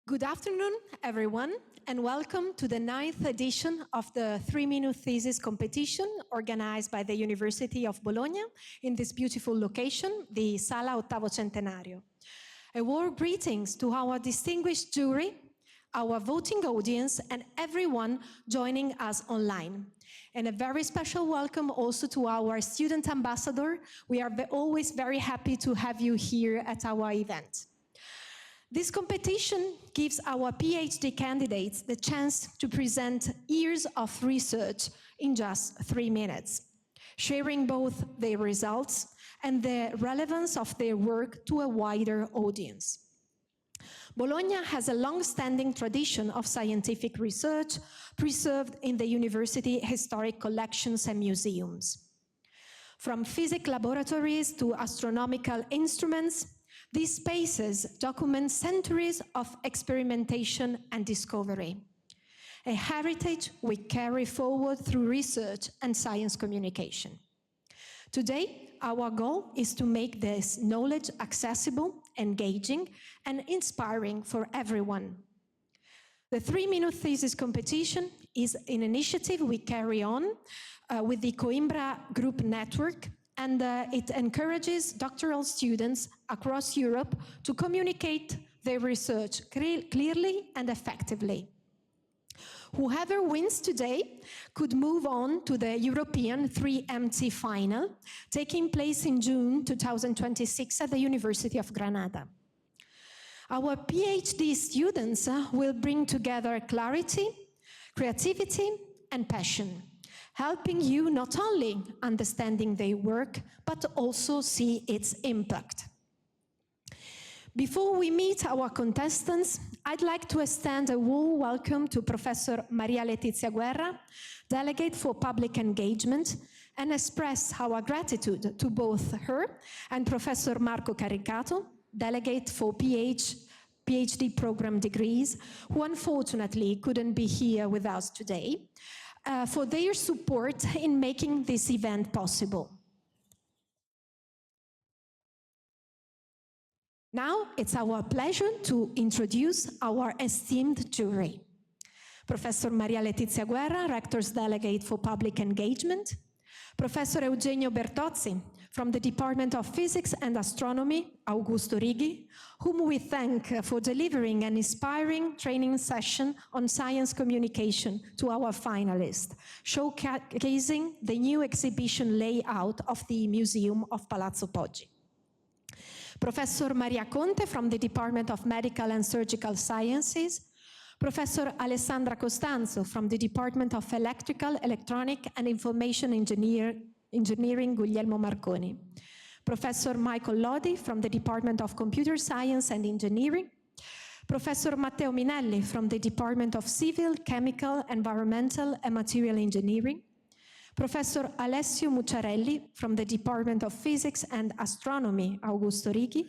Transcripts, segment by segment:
Good afternoon, everyone, and welcome to the 9th edition of the 3-minute thesis competition organized by the University of Bologna in this beautiful location, the Sala Ottavo Centenario. A warm greetings to our distinguished jury, our voting audience, and everyone joining us online. And a very special welcome also to our student ambassador. We are always very happy to have you here at our event. This competition gives our PhD candidates the chance to present years of research in just 3 minutes, sharing both their results and the relevance of their work to a wider audience. Bologna has a long-standing tradition of scientific research preserved in the university historic collections and museums. From physics laboratories to astronomical instruments, these spaces document centuries of experimentation and discovery, a heritage we carry forward through research and science communication. Today, our goal is to make this knowledge accessible, engaging, and inspiring for everyone. The 3-minute thesis competition is an initiative we carry on with the Coimbra Group Network, and it encourages doctoral students across Europe to communicate their research clearly and effectively. Whoever wins today could move on to the European 3MT final, taking place in June 2026 at the University of Granada. Our PhD students will bring together clarity, creativity, and passion, helping you not only understanding their work, but also see its impact. Before we meet our contestants, I'd like to extend a warm welcome to Professor Maria Letizia Guerra, Delegate for Public Engagement, and express our gratitude to both her and Professor Marco Caricato, Delegate for PhD program degrees, who unfortunately couldn't be here with us today, for their support in making this event possible. Now it's our pleasure to introduce our esteemed jury. Professor Maria Letizia Guerra, Rector's Delegate for Public Engagement, Professor Eugenio Bertozzi from the Department of Physics and Astronomy, Augusto Righi, whom we thank for delivering an inspiring training session on science communication to our finalists, showcasing the new exhibition layout of the Museum of Palazzo Poggi. Professor Maria Conte from the Department of Medical and Surgical Sciences, Professor Alessandra Costanzo from the Department of Electrical, Electronic and Information Engineering Guglielmo Marconi, Professor Michael Lodi from the Department of Computer Science and Engineering, Professor Matteo Minelli from the Department of Civil, Chemical, Environmental and Material Engineering, Professor Alessio Mucciarelli from the Department of Physics and Astronomy, Augusto Righi,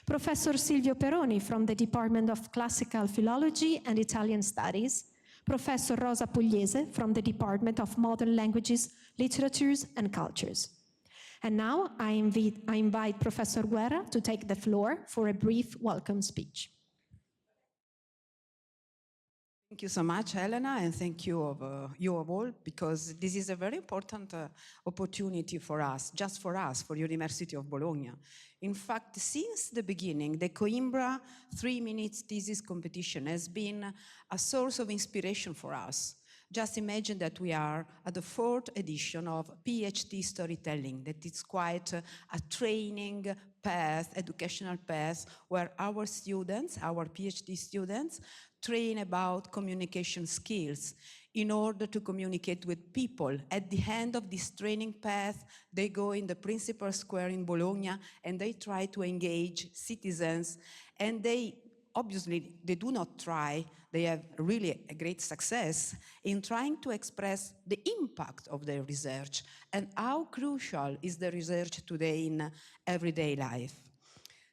Professor Silvio Peroni from the Department of Classical Philology and Italian Studies, Professor Rosa Pugliese from the Department of Modern Languages, Literatures and Cultures. And now I invite Professor Guerra to take the floor for a brief welcome speech. Thank you so much, Elena, and thank you all, because this is a very important opportunity for us, just for us, for University of Bologna. In fact, since the beginning, the Coimbra 3-minute thesis competition has been a source of inspiration for us. Just imagine that we are at the 4th edition of PhD storytelling, that is quite a training path, educational path, where our students, our PhD students, train about communication skills in order to communicate with people. At the end of this training path, they go in the Principal Square in Bologna and they try to engage citizens, and obviously, they do not try, they have really a great success in trying to express the impact of their research and how crucial is the research today in everyday life.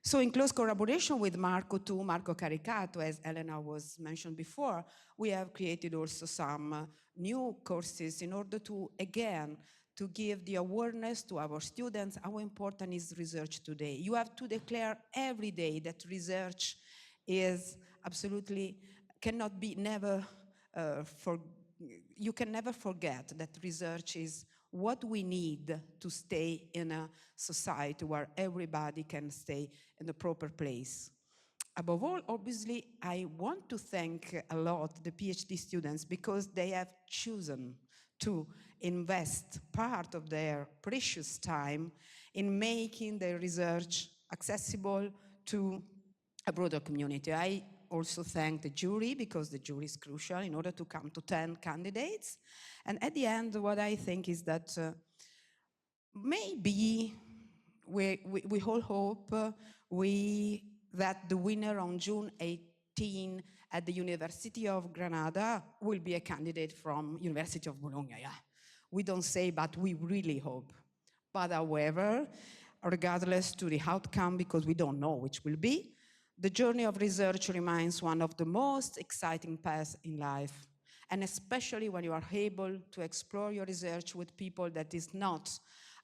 So in close collaboration with Marco Caricato, as Elena was mentioned before, we have created also some new courses in order to, again, to give the awareness to our students how important is research today. You have to declare every day that research is absolutely, cannot be never, you can never forget that research is what we need to stay in a society where everybody can stay in the proper place. Above all, obviously, I want to thank a lot the PhD students because they have chosen to invest part of their precious time in making their research accessible to a broader community. I also thank the jury because the jury is crucial in order to come to 10 candidates. And at the end, what I think is that maybe we all hope that the winner on June 18 at the University of Granada will be a candidate from University of Bologna. Yeah. We don't say, but we really hope. But however, regardless to the outcome, because we don't know which will be, the journey of research remains one of the most exciting paths in life, and especially when you are able to explore your research with people that is not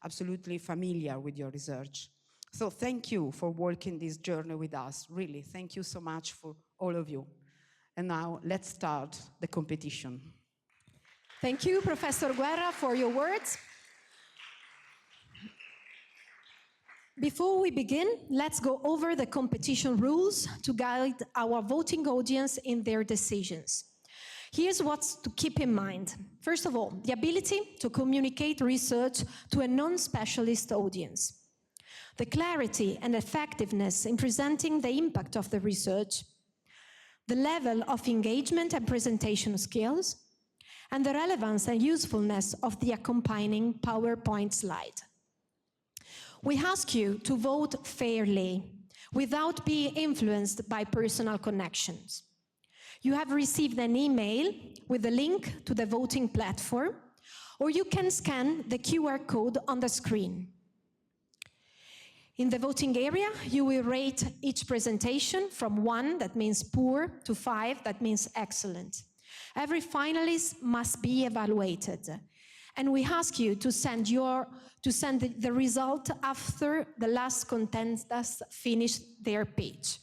absolutely familiar with your research. So thank you for walking this journey with us. Really, thank you so much for all of you. And now let's start the competition. Thank you, Professor Guerra, for your words. Before we begin, let's go over the competition rules to guide our voting audience in their decisions. Here's what's to keep in mind. First of all, the ability to communicate research to a non-specialist audience. The clarity and effectiveness in presenting the impact of the research. The level of engagement and presentation skills. And the relevance and usefulness of the accompanying PowerPoint slide. We ask you to vote fairly, without being influenced by personal connections. You have received an email with a link to the voting platform, or you can scan the QR code on the screen. In the voting area, you will rate each presentation from 1, that means poor, to 5, that means excellent. Every finalist must be evaluated, and we ask you to send the result after the last contestants finish their pitch.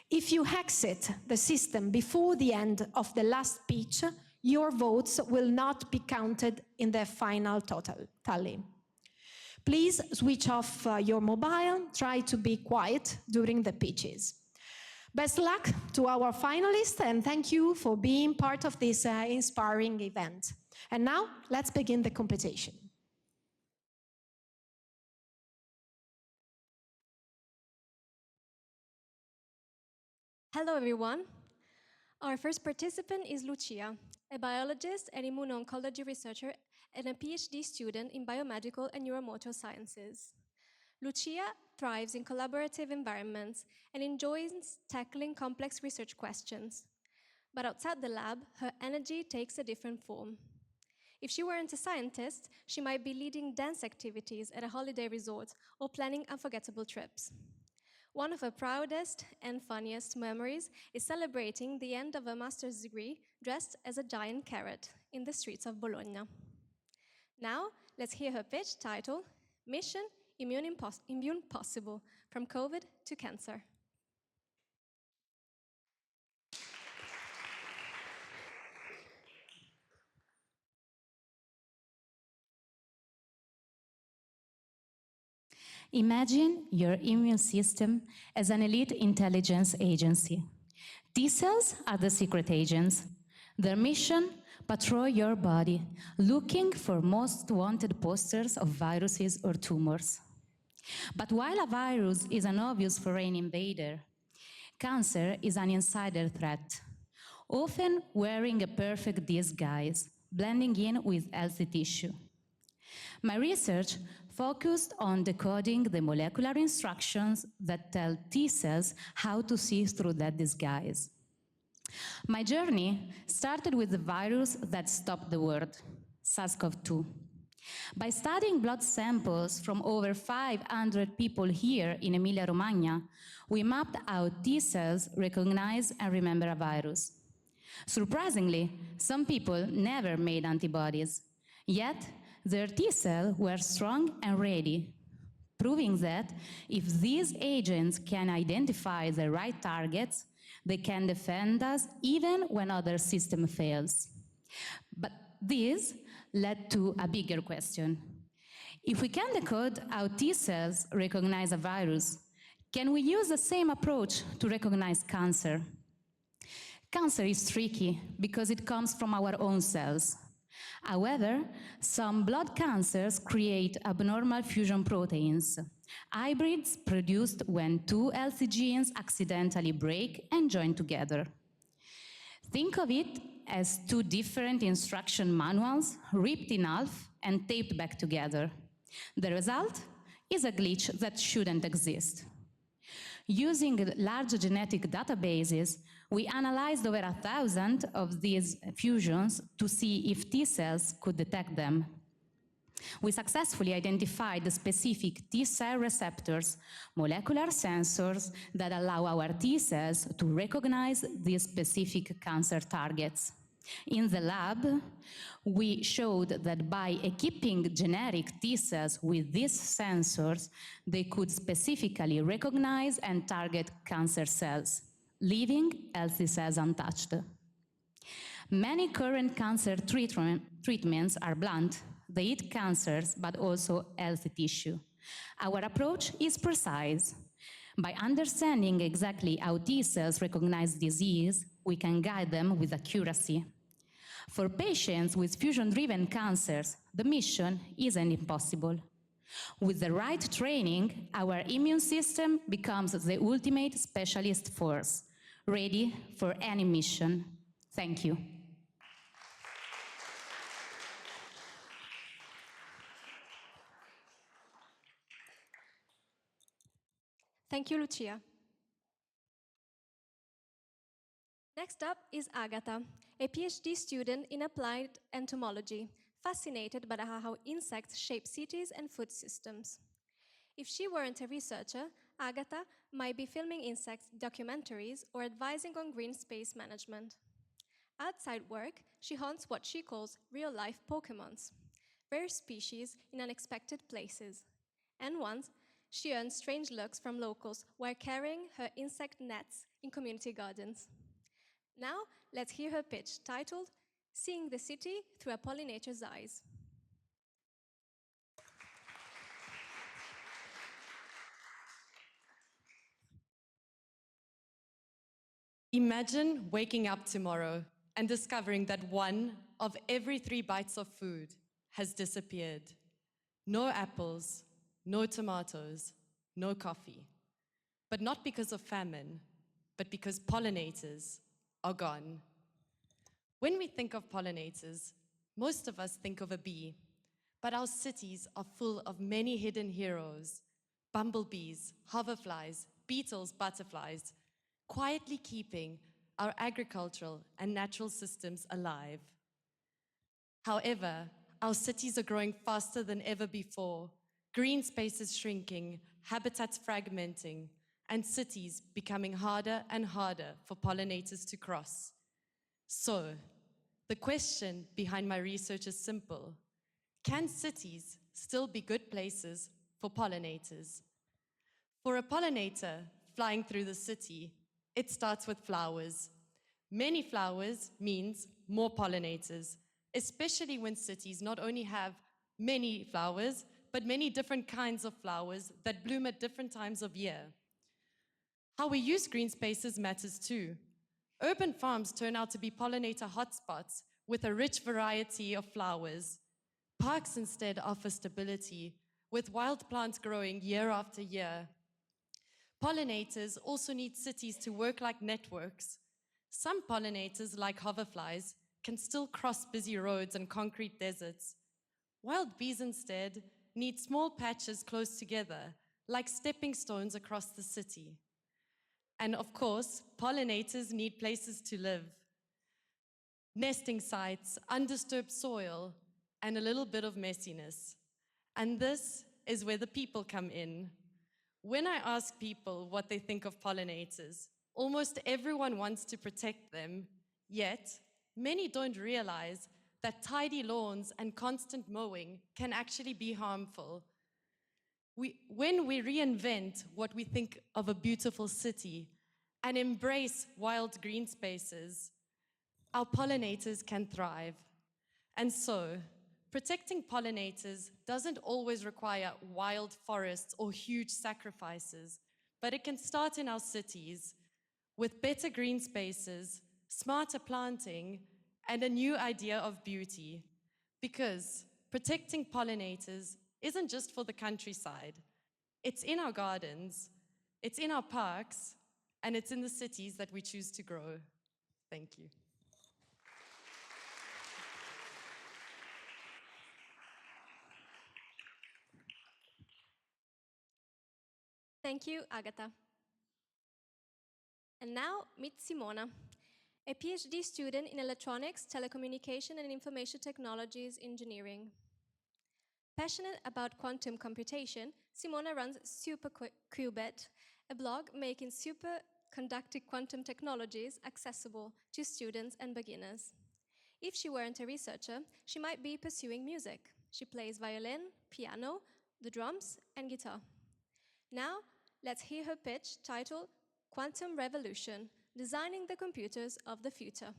If you exit the system before the end of the last pitch, your votes will not be counted in the final tally. Please switch off your mobile, try to be quiet during the pitches. Best luck to our finalists, and thank you for being part of this inspiring event. And now, let's begin the competition. Hello, everyone. Our first participant is Lucia, a biologist and immuno-oncology researcher and a PhD student in biomedical and neuromotor sciences. Lucia thrives in collaborative environments and enjoys tackling complex research questions. But outside the lab, her energy takes a different form. If she weren't a scientist, she might be leading dance activities at a holiday resort or planning unforgettable trips. One of her proudest and funniest memories is celebrating the end of a master's degree dressed as a giant carrot in the streets of Bologna. Now, let's hear her pitch titled, Mission Immune Possible, from COVID to Cancer. Imagine your immune system as an elite intelligence agency. T-cells are the secret agents. Their mission, patrol your body, looking for most wanted posters of viruses or tumors. But while a virus is an obvious foreign invader, cancer is an insider threat, often wearing a perfect disguise, blending in with healthy tissue. My research focused on decoding the molecular instructions that tell T-cells how to see through that disguise. My journey started with the virus that stopped the world, SARS-CoV-2. By studying blood samples from over 500 people here in Emilia-Romagna, we mapped how T-cells recognize and remember a virus. Surprisingly, some people never made antibodies, yet their T-cells were strong and ready, proving that if these agents can identify the right targets, They can defend us even when other system fails. But this led to a bigger question. If we can decode how T cells recognize a virus, can we use the same approach to recognize cancer? Cancer is tricky because it comes from our own cells. However, some blood cancers create abnormal fusion proteins, hybrids produced when two healthy genes accidentally break and join together. Think of it as two different instruction manuals ripped in half and taped back together. The result is a glitch that shouldn't exist. Using large genetic databases, we analyzed over 1,000 of these fusions to see if T cells could detect them. We successfully identified the specific T cell receptors, molecular sensors that allow our T cells to recognize these specific cancer targets. In the lab, we showed that by equipping generic T cells with these sensors, they could specifically recognize and target cancer cells, leaving healthy cells untouched. Many current cancer treatments are blunt. They hit cancers, but also healthy tissue. Our approach is precise. By understanding exactly how T cells recognize disease, we can guide them with accuracy. For patients with fusion-driven cancers, the mission isn't impossible. With the right training, our immune system becomes the ultimate specialist force, ready for any mission. Thank you. Thank you, Lucia. Next up is Agatha, a PhD student in applied entomology, fascinated by how insects shape cities and food systems. If she weren't a researcher, Agatha might be filming insect documentaries or advising on green space management. Outside work, she hunts what she calls real-life Pokemons, rare species in unexpected places. And once, she earned strange looks from locals while carrying her insect nets in community gardens. Now, let's hear her pitch, titled, Seeing the City Through a Pollinator's Eyes. Imagine waking up tomorrow and discovering that one of every 3 bites of food has disappeared. No apples, no tomatoes, no coffee. But not because of famine, but because pollinators are gone. When we think of pollinators, most of us think of a bee, but our cities are full of many hidden heroes: bumblebees, hoverflies, beetles, butterflies, quietly keeping our agricultural and natural systems alive. However, our cities are growing faster than ever before, green spaces shrinking, habitats fragmenting, and cities becoming harder and harder for pollinators to cross. So, the question behind my research is simple. Can cities still be good places for pollinators? For a pollinator flying through the city, it starts with flowers. Many flowers means more pollinators, especially when cities not only have many flowers, but many different kinds of flowers that bloom at different times of year. How we use green spaces matters too. Urban farms turn out to be pollinator hotspots with a rich variety of flowers. Parks instead offer stability, with wild plants growing year after year. Pollinators also need cities to work like networks. Some pollinators, like hoverflies, can still cross busy roads and concrete deserts. Wild bees instead need small patches close together, like stepping stones across the city. And of course, pollinators need places to live. Nesting sites, undisturbed soil, and a little bit of messiness. And this is where the people come in. When I ask people what they think of pollinators, almost everyone wants to protect them, yet many don't realize that tidy lawns and constant mowing can actually be harmful. When we reinvent what we think of a beautiful city, and embrace wild green spaces, our pollinators can thrive. And so, protecting pollinators doesn't always require wild forests or huge sacrifices, but it can start in our cities with better green spaces, smarter planting, and a new idea of beauty. Because protecting pollinators isn't just for the countryside. It's in our gardens, it's in our parks, and it's in the cities that we choose to grow. Thank you. Thank you, Agatha. And now, meet Simona, a PhD student in electronics, telecommunication, and information technologies engineering. Passionate about quantum computation, Simona runs SuperQubit, a blog making superconducting quantum technologies accessible to students and beginners. If she weren't a researcher, she might be pursuing music. She plays violin, piano, the drums, and guitar. Now, let's hear her pitch titled Quantum Revolution, Designing the Computers of the Future.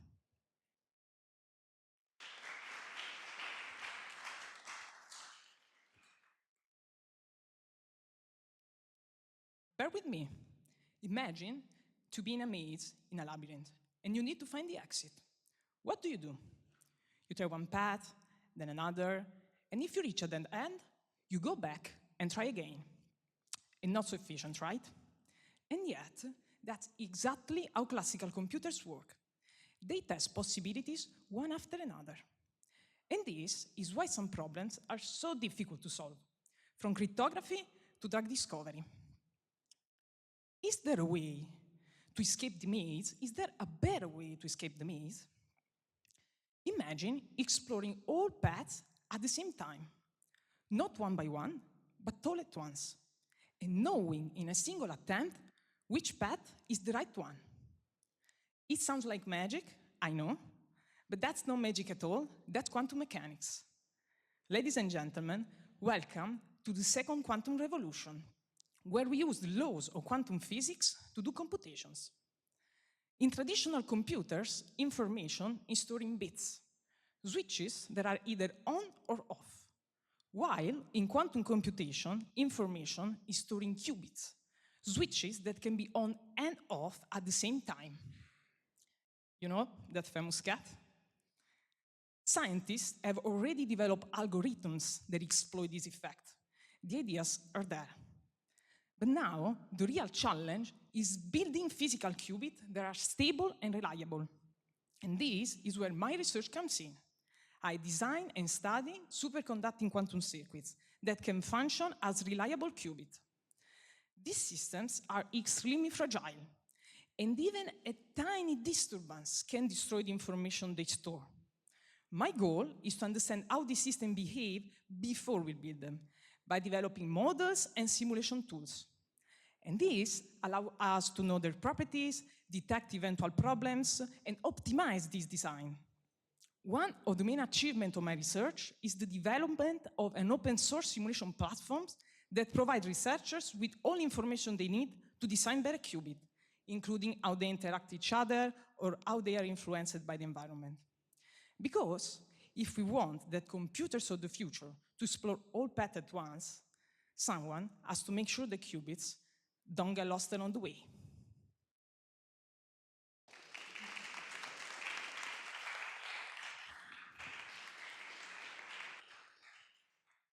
Bear with me. Imagine to be in a maze in a labyrinth, and you need to find the exit. What do? You try one path, then another, and if you reach at the end, you go back and try again. And not so efficient, right? And yet, that's exactly how classical computers work. They test possibilities one after another. And this is why some problems are so difficult to solve, from cryptography to drug discovery. Is there a way to escape the maze? Is there a better way to escape the maze? Imagine exploring all paths at the same time, not one by one, but all at once, and knowing in a single attempt which path is the right one. It sounds like magic, I know, but that's no magic at all, that's quantum mechanics. Ladies and gentlemen, welcome to the second quantum revolution, where we use the laws of quantum physics to do computations. In traditional computers, information is stored in bits, switches that are either on or off, while in quantum computation, information is stored in qubits, switches that can be on and off at the same time. You know, that famous cat? Scientists have already developed algorithms that exploit this effect. The ideas are there. But now, the real challenge is building physical qubits that are stable and reliable. And this is where my research comes in. I design and study superconducting quantum circuits that can function as reliable qubits. These systems are extremely fragile, and even a tiny disturbance can destroy the information they store. My goal is to understand how these systems behave before we build them, by developing models and simulation tools. And this allows us to know their properties, detect eventual problems, and optimize this design. One of the main achievements of my research is the development of an open source simulation platform that provides researchers with all information they need to design better qubits, including how they interact with each other or how they are influenced by the environment. Because if we want that computers of the future to explore all paths at once, someone has to make sure the qubits don't get lost along the way.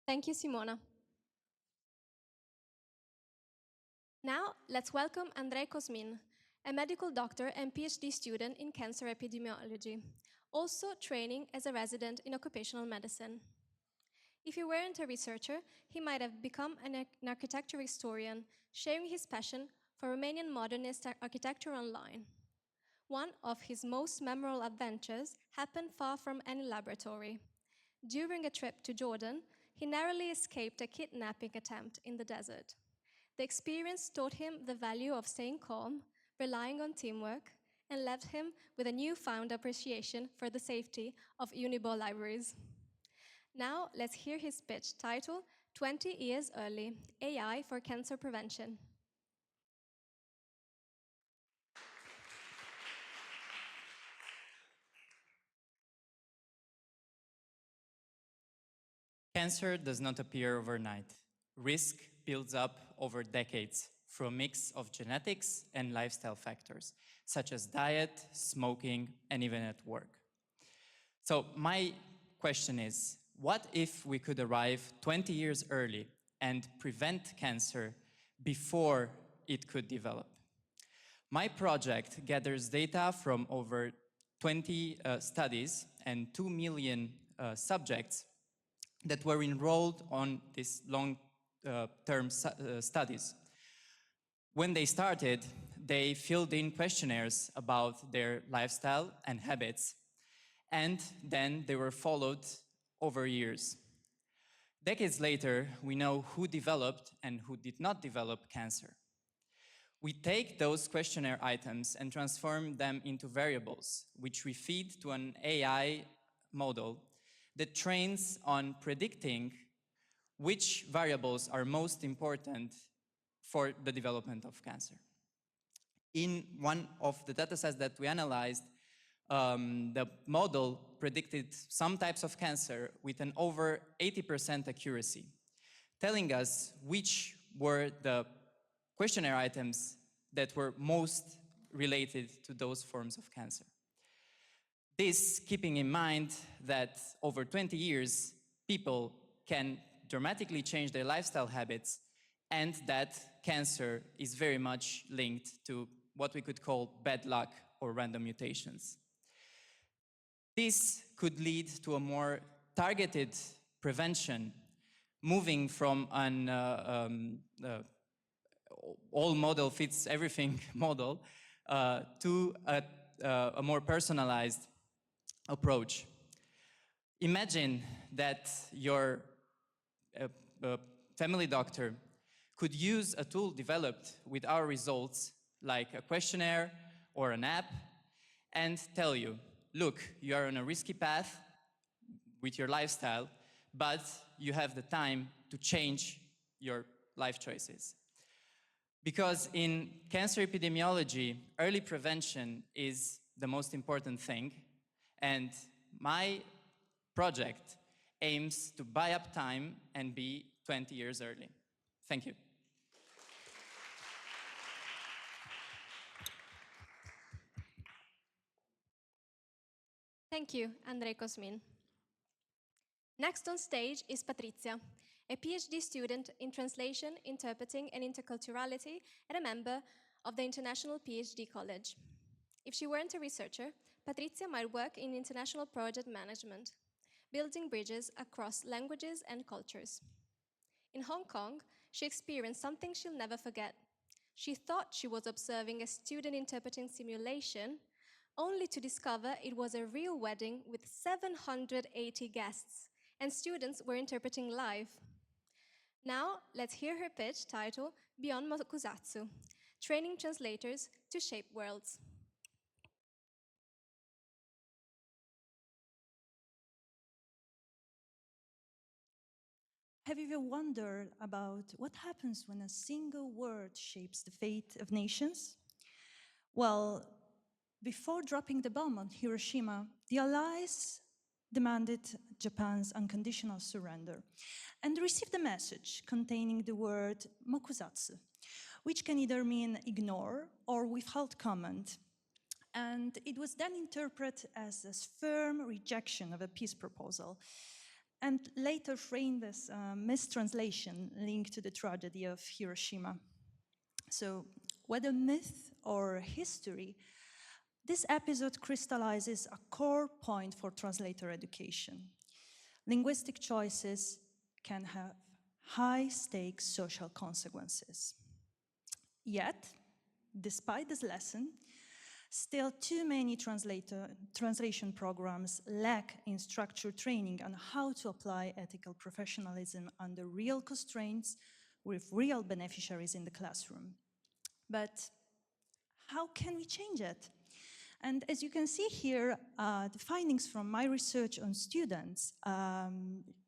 Thank you, Simona. Now, let's welcome Andrei Kosmin, a medical doctor and PhD student in cancer epidemiology, also training as a resident in occupational medicine. If he weren't a researcher, he might have become an architecture historian, sharing his passion for Romanian modernist architecture online. One of his most memorable adventures happened far from any laboratory. During a trip to Jordan, he narrowly escaped a kidnapping attempt in the desert. The experience taught him the value of staying calm, relying on teamwork, and left him with a newfound appreciation for the safety of Uniball libraries. Now, let's hear his pitch titled 20 Years Early, AI for Cancer Prevention. Cancer does not appear overnight. Risk builds up over decades through a mix of genetics and lifestyle factors, such as diet, smoking, and even at work. So my question is, what if we could arrive 20 years early and prevent cancer before it could develop? My project gathers data from over 20 studies and 2 million subjects that were enrolled on these long-term studies. When they started, they filled in questionnaires about their lifestyle and habits, and then they were followed over years. Decades later, we know who developed and who did not develop cancer. We take those questionnaire items and transform them into variables, which we feed to an AI model that trains on predicting which variables are most important for the development of cancer. In one of the datasets that we analyzed, the model predicted some types of cancer with an over 80% accuracy, telling us which were the questionnaire items that were most related to those forms of cancer. This, keeping in mind that over 20 years, people can dramatically change their lifestyle habits, and that cancer is very much linked to what we could call bad luck or random mutations. This could lead to a more targeted prevention, moving from an all model fits everything model to a more personalized approach. Imagine that your family doctor could use a tool developed with our results, like a questionnaire or an app, and tell you, look, you are on a risky path with your lifestyle, but you have the time to change your life choices. Because in cancer epidemiology, early prevention is the most important thing, and my project aims to buy up time and be 20 years early. Thank you. Thank you, Andrei Cosmin. Next on stage is Patrizia, a PhD student in translation, interpreting, and interculturality and a member of the International PhD College. If she weren't a researcher, Patrizia might work in international project management, building bridges across languages and cultures. In Hong Kong, she experienced something she'll never forget. She thought she was observing a student interpreting simulation, only to discover it was a real wedding with 780 guests, and students were interpreting live. Now, let's hear her pitch titled Beyond Mokusatsu, Training Translators to Shape Worlds. Have you ever wondered about what happens when a single word shapes the fate of nations? Well, before dropping the bomb on Hiroshima, the Allies demanded Japan's unconditional surrender and received a message containing the word mokusatsu, which can either mean ignore or withhold comment. And it was then interpreted as a firm rejection of a peace proposal, and later framed as a mistranslation linked to the tragedy of Hiroshima. So, whether myth or history, this episode crystallizes a core point for translator education. Linguistic choices can have high-stakes social consequences. Yet, despite this lesson, still too many translation programs lack in structured training on how to apply ethical professionalism under real constraints with real beneficiaries in the classroom. But how can we change it? And as you can see here, the findings from my research on students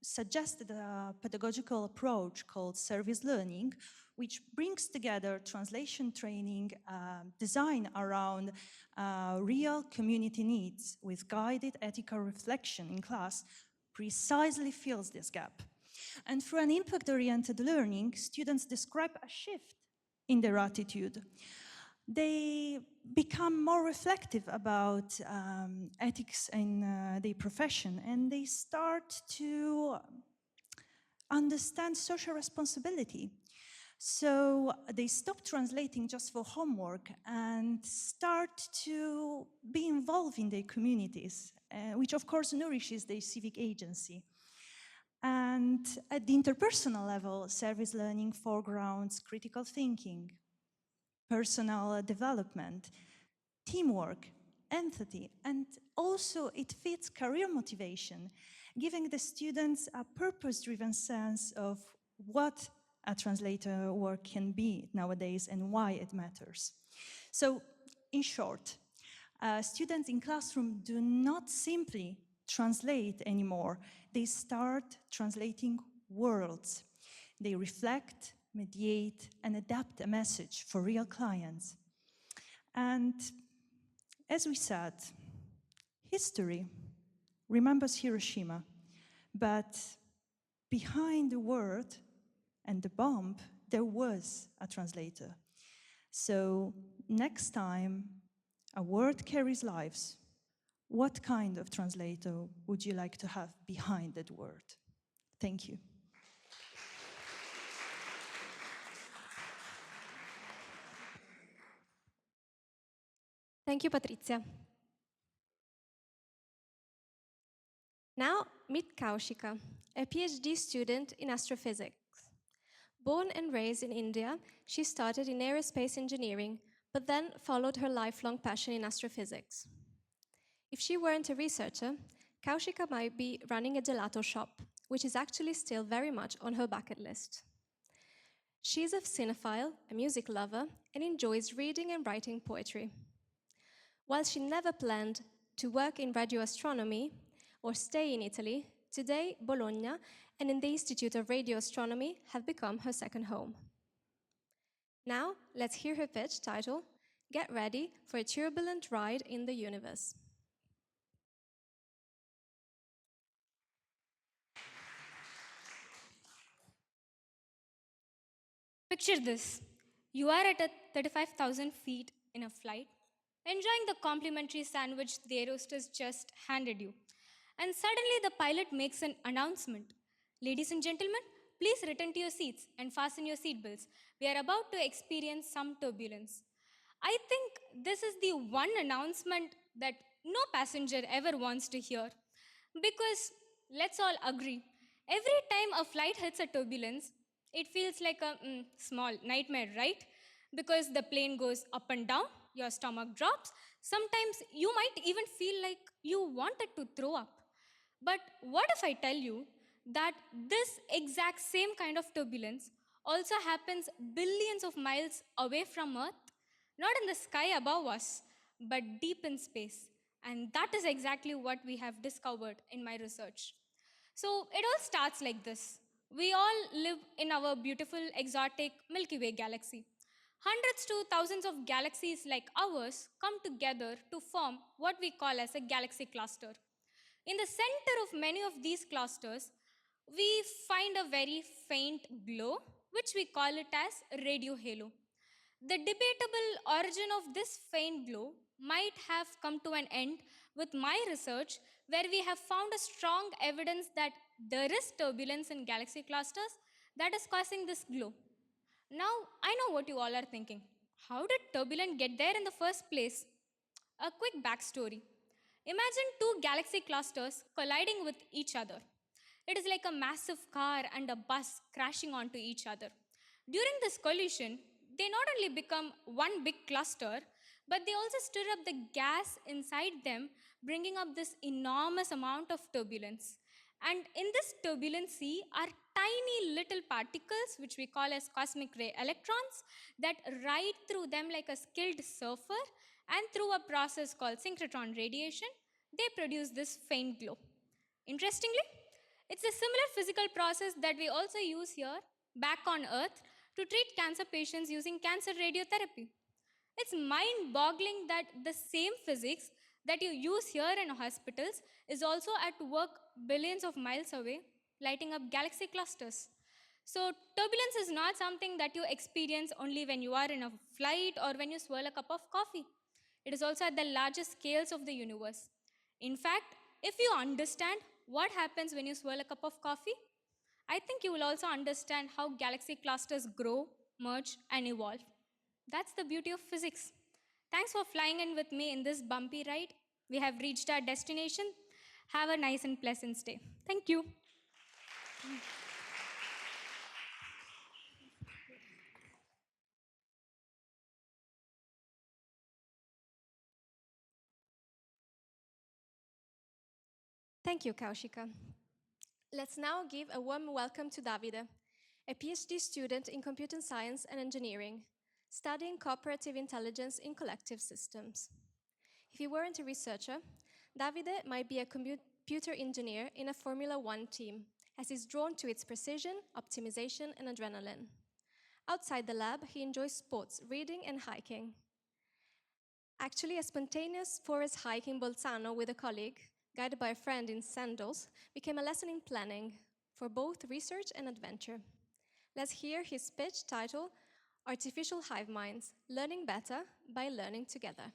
suggested a pedagogical approach called service learning, which brings together translation training designed around real community needs with guided ethical reflection in class, precisely fills this gap. And through an impact-oriented learning, students describe a shift in their attitude. They become more reflective about ethics in their profession, and they start to understand social responsibility. So they stop translating just for homework and start to be involved in their communities, which of course nourishes their civic agency. And at the interpersonal level, service learning foregrounds critical thinking, personal development, teamwork, empathy, and also it fits career motivation, giving the students a purpose-driven sense of what a translator work can be nowadays and why it matters. So, in short, students in classroom do not simply translate anymore. They start translating worlds. They reflect, mediate, and adapt a message for real clients. And as we said, history remembers Hiroshima, but behind the word and the bomb, there was a translator. So next time a word carries lives, what kind of translator would you like to have behind that word? Thank you. Thank you, Patrizia. Now, meet Kaushika, a PhD student in astrophysics. Born and raised in India, she started in aerospace engineering, but then followed her lifelong passion in astrophysics. If she weren't a researcher, Kaushika might be running a gelato shop, which is actually still very much on her bucket list. She's a cinephile, a music lover, and enjoys reading and writing poetry. While she never planned to work in radio astronomy or stay in Italy, today Bologna and in the Institute of Radio Astronomy have become her second home. Now, let's hear her pitch titled, Get Ready for a Turbulent Ride in the Universe. Picture this. You are at 35,000 feet in a flight, enjoying the complimentary sandwich the air hostess just handed you. And suddenly the pilot makes an announcement. Ladies and gentlemen, please return to your seats and fasten your seatbelts. We are about to experience some turbulence. I think this is the one announcement that no passenger ever wants to hear. Because let's all agree, every time a flight hits a turbulence, it feels like a small nightmare, right? Because the plane goes up and down, your stomach drops. Sometimes you might even feel like you wanted to throw up. But what if I tell you that this exact same kind of turbulence also happens billions of miles away from Earth? Not in the sky above us, but deep in space. And that is exactly what we have discovered in my research. So it all starts like this. We all live in our beautiful, exotic Milky Way galaxy. Hundreds to thousands of galaxies like ours come together to form what we call as a galaxy cluster. In the center of many of these clusters, we find a very faint glow, which we call it as radio halo. The debatable origin of this faint glow might have come to an end with my research, where we have found a strong evidence that there is turbulence in galaxy clusters that is causing this glow. Now, I know what you all are thinking. How did turbulence get there in the first place? A quick backstory. Imagine two galaxy clusters colliding with each other. It is like a massive car and a bus crashing onto each other. During this collision, they not only become one big cluster, but they also stir up the gas inside them, bringing up this enormous amount of turbulence. And in this turbulence sea are tiny little particles, which we call as cosmic ray electrons, that ride through them like a skilled surfer, and through a process called synchrotron radiation, they produce this faint glow. Interestingly, it's a similar physical process that we also use here, back on Earth, to treat cancer patients using cancer radiotherapy. It's mind-boggling that the same physics that you use here in hospitals is also at work billions of miles away lighting up galaxy clusters. So, turbulence is not something that you experience only when you are in a flight or when you swirl a cup of coffee. It is also at the largest scales of the universe. In fact, if you understand what happens when you swirl a cup of coffee, I think you will also understand how galaxy clusters grow, merge, and evolve. That's the beauty of physics. Thanks for flying in with me in this bumpy ride. We have reached our destination. Have a nice and pleasant stay. Thank you. Thank you, Kaushika. Let's now give a warm welcome to Davide, a PhD student in computer science and engineering, studying cooperative intelligence in collective systems. If he weren't a researcher, Davide might be a computer engineer in a Formula One team, as he's drawn to its precision, optimization, and adrenaline. Outside the lab, he enjoys sports, reading, and hiking. Actually, a spontaneous forest hike in Bolzano with a colleague, guided by a friend in sandals, became a lesson in planning for both research and adventure. Let's hear his speech titled Artificial Hive Minds, Learning Better by Learning Together.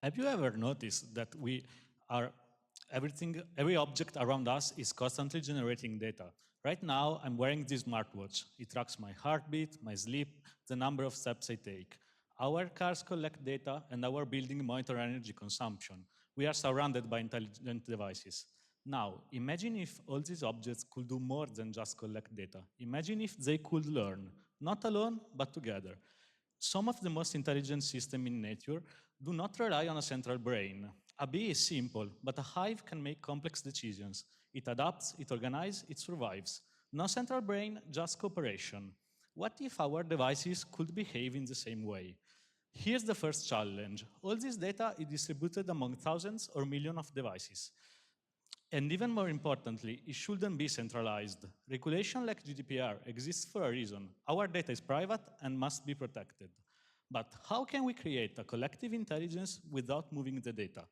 Have you ever noticed that every object around us is constantly generating data? Right now, I'm wearing this smartwatch. It tracks my heartbeat, my sleep, the number of steps I take. Our cars collect data and our buildings monitor energy consumption. We are surrounded by intelligent devices. Now, imagine if all these objects could do more than just collect data. Imagine if they could learn, not alone, but together. Some of the most intelligent systems in nature do not rely on a central brain. A bee is simple, but a hive can make complex decisions. It adapts, it organizes, it survives. No central brain, just cooperation. What if our devices could behave in the same way? Here's the first challenge. All this data is distributed among thousands or millions of devices. And even more importantly, it shouldn't be centralized. Regulation like GDPR exists for a reason. Our data is private and must be protected. But how can we create a collective intelligence without moving the data?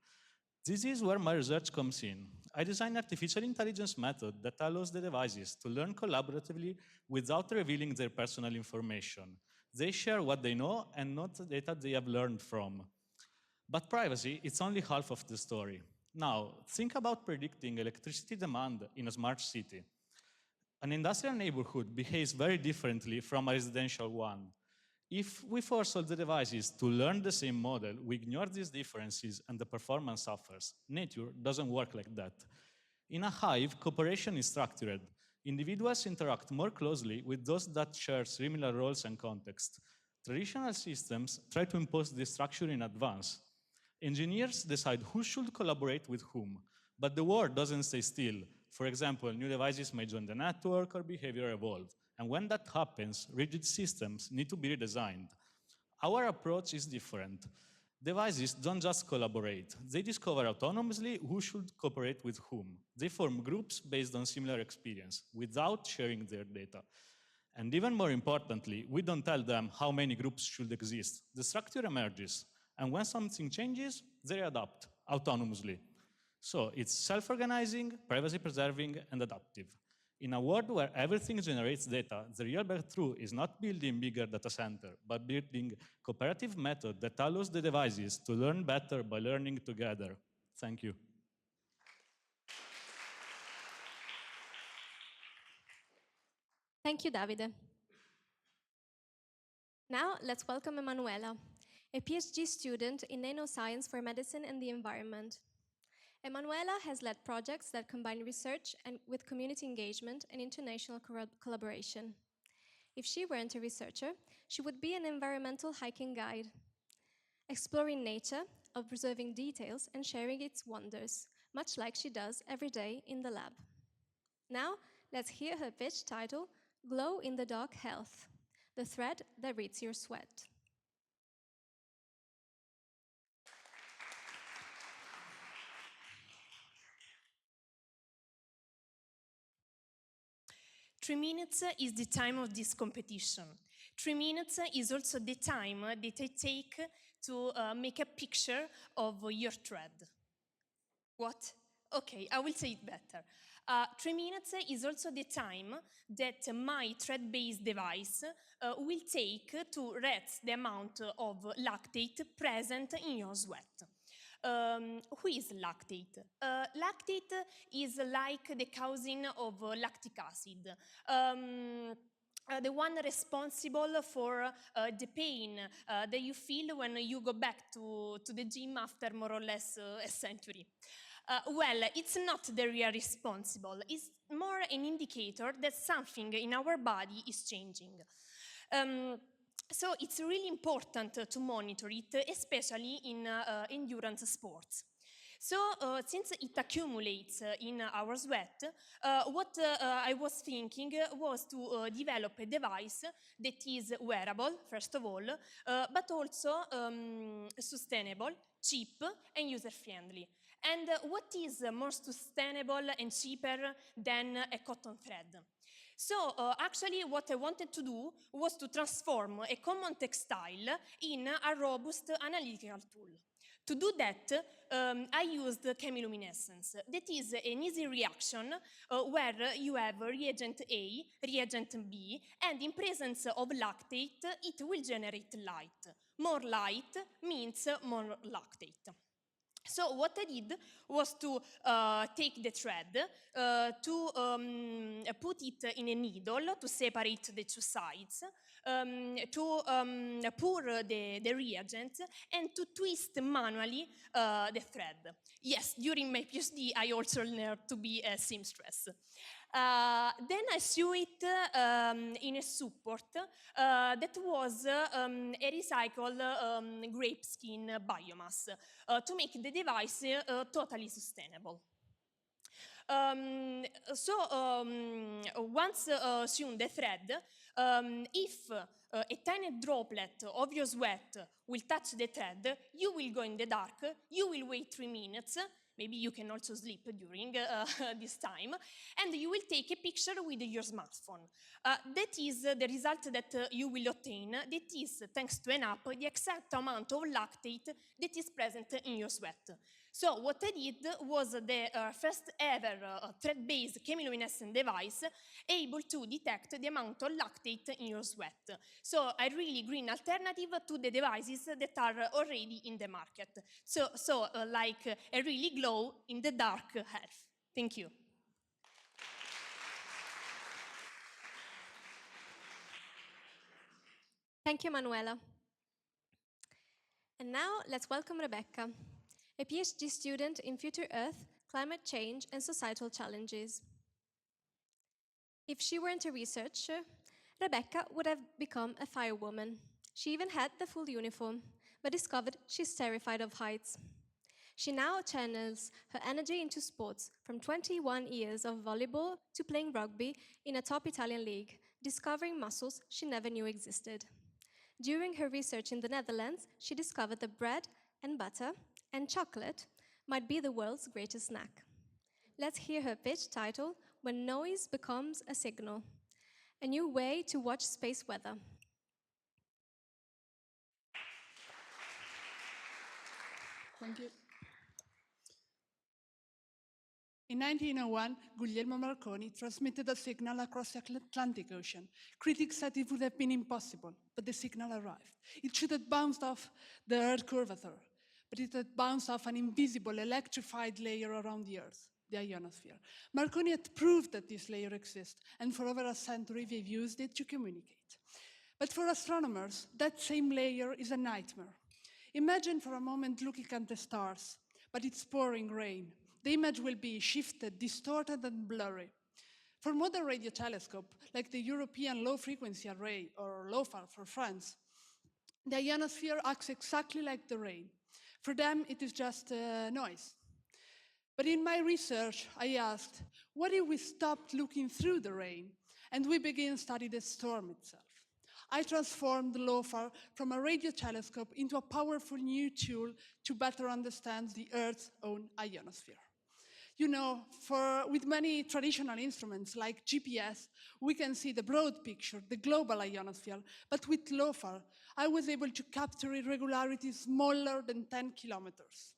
This is where my research comes in. I designed an artificial intelligence method that allows the devices to learn collaboratively without revealing their personal information. They share what they know and not the data they have learned from. But privacy, it's only half of the story. Now, think about predicting electricity demand in a smart city. An industrial neighborhood behaves very differently from a residential one. If we force all the devices to learn the same model, we ignore these differences and the performance suffers. Nature doesn't work like that. In a hive, cooperation is structured. Individuals interact more closely with those that share similar roles and context. Traditional systems try to impose this structure in advance. Engineers decide who should collaborate with whom, but the world doesn't stay still. For example, new devices may join the network or behavior evolve. And when that happens, rigid systems need to be redesigned. Our approach is different. Devices don't just collaborate. They discover autonomously who should cooperate with whom. They form groups based on similar experience without sharing their data. And even more importantly, we don't tell them how many groups should exist. The structure emerges. And when something changes, they adapt autonomously. So it's self-organizing, privacy-preserving, and adaptive. In a world where everything generates data, the real breakthrough is not building bigger data center, but building cooperative method that allows the devices to learn better by learning together. Thank you. Thank you, Davide. Now, let's welcome Emanuela, a PhD student in nanoscience for medicine and the environment. Emanuela has led projects that combine research with community engagement and international collaboration. If she weren't a researcher, she would be an environmental hiking guide, exploring nature, observing details, and sharing its wonders, much like she does every day in the lab. Now, let's hear her pitch titled Glow in the Dark Health, the thread that reads your sweat. 3 minutes is the time of this competition. 3 minutes is also the time that I take to make a picture of your thread. What? Okay, I will say it better. 3 minutes is also the time that my thread-based device will take to rate the amount of lactate present in your sweat. Who is lactate? Lactate is like the cousin of lactic acid. The one responsible for the pain that you feel when you go back to the gym after more or less a century. Well, it's not the real responsible. It's more an indicator that something in our body is changing. So it's really important to monitor it, especially in endurance sports. So since it accumulates in our sweat, what I was thinking was to develop a device that is wearable, first of all, but also sustainable, cheap, and user-friendly. And what is more sustainable and cheaper than a cotton thread? So actually what I wanted to do was to transform a common textile in a robust analytical tool. To do that, I used chemiluminescence. That is an easy reaction where you have reagent A, reagent B, and in presence of lactate, it will generate light. More light means more lactate. So what I did was to take the thread, to put it in a needle to separate the two sides, to pour the reagent, and to twist manually the thread. Yes, during my PhD, I also learned to be a seamstress. Then I sew it in a support that was a recycled grape skin biomass to make the device totally sustainable. Once sewn the thread, if a tiny droplet of your sweat will touch the thread, you will go in the dark, you will wait 3 minutes, maybe you can also sleep during this time, and you will take a picture with your smartphone. That is the result that you will obtain. That is, thanks to an app, the exact amount of lactate that is present in your sweat. So what I did was the first ever thread-based chemiluminescent device able to detect the amount of lactate in your sweat. So a really green alternative to the devices that are already in the market. So like a really glow in the dark health. Thank you. Thank you, Manuela. And now let's welcome Rebecca, a PhD student in Future Earth, climate change, and societal challenges. If she weren't a researcher, Rebecca would have become a firewoman. She even had the full uniform, but discovered she's terrified of heights. She now channels her energy into sports, from 21 years of volleyball to playing rugby in a top Italian league, discovering muscles she never knew existed. During her research in the Netherlands, she discovered that bread and butter and chocolate might be the world's greatest snack. Let's hear her pitch titled, When Noise Becomes a Signal, a new way to watch space weather. Thank you. In 1901, Guglielmo Marconi transmitted a signal across the Atlantic Ocean. Critics said it would have been impossible, but the signal arrived. It should have bounced off the Earth curvature, but it had bounced off an invisible, electrified layer around the Earth, the ionosphere. Marconi had proved that this layer exists, and for over a century they've used it to communicate. But for astronomers, that same layer is a nightmare. Imagine for a moment looking at the stars, but it's pouring rain. The image will be shifted, distorted, and blurry. For modern radio telescope, like the European Low-Frequency Array, or LOFAR for France, the ionosphere acts exactly like the rain. For them, it is just noise. But in my research, I asked, what if we stopped looking through the rain, and we began studying the storm itself? I transformed the LOFAR from a radio telescope into a powerful new tool to better understand the Earth's own ionosphere. You know, with many traditional instruments like GPS, we can see the broad picture, the global ionosphere, but with LOFAR, I was able to capture irregularities smaller than 10 kilometers.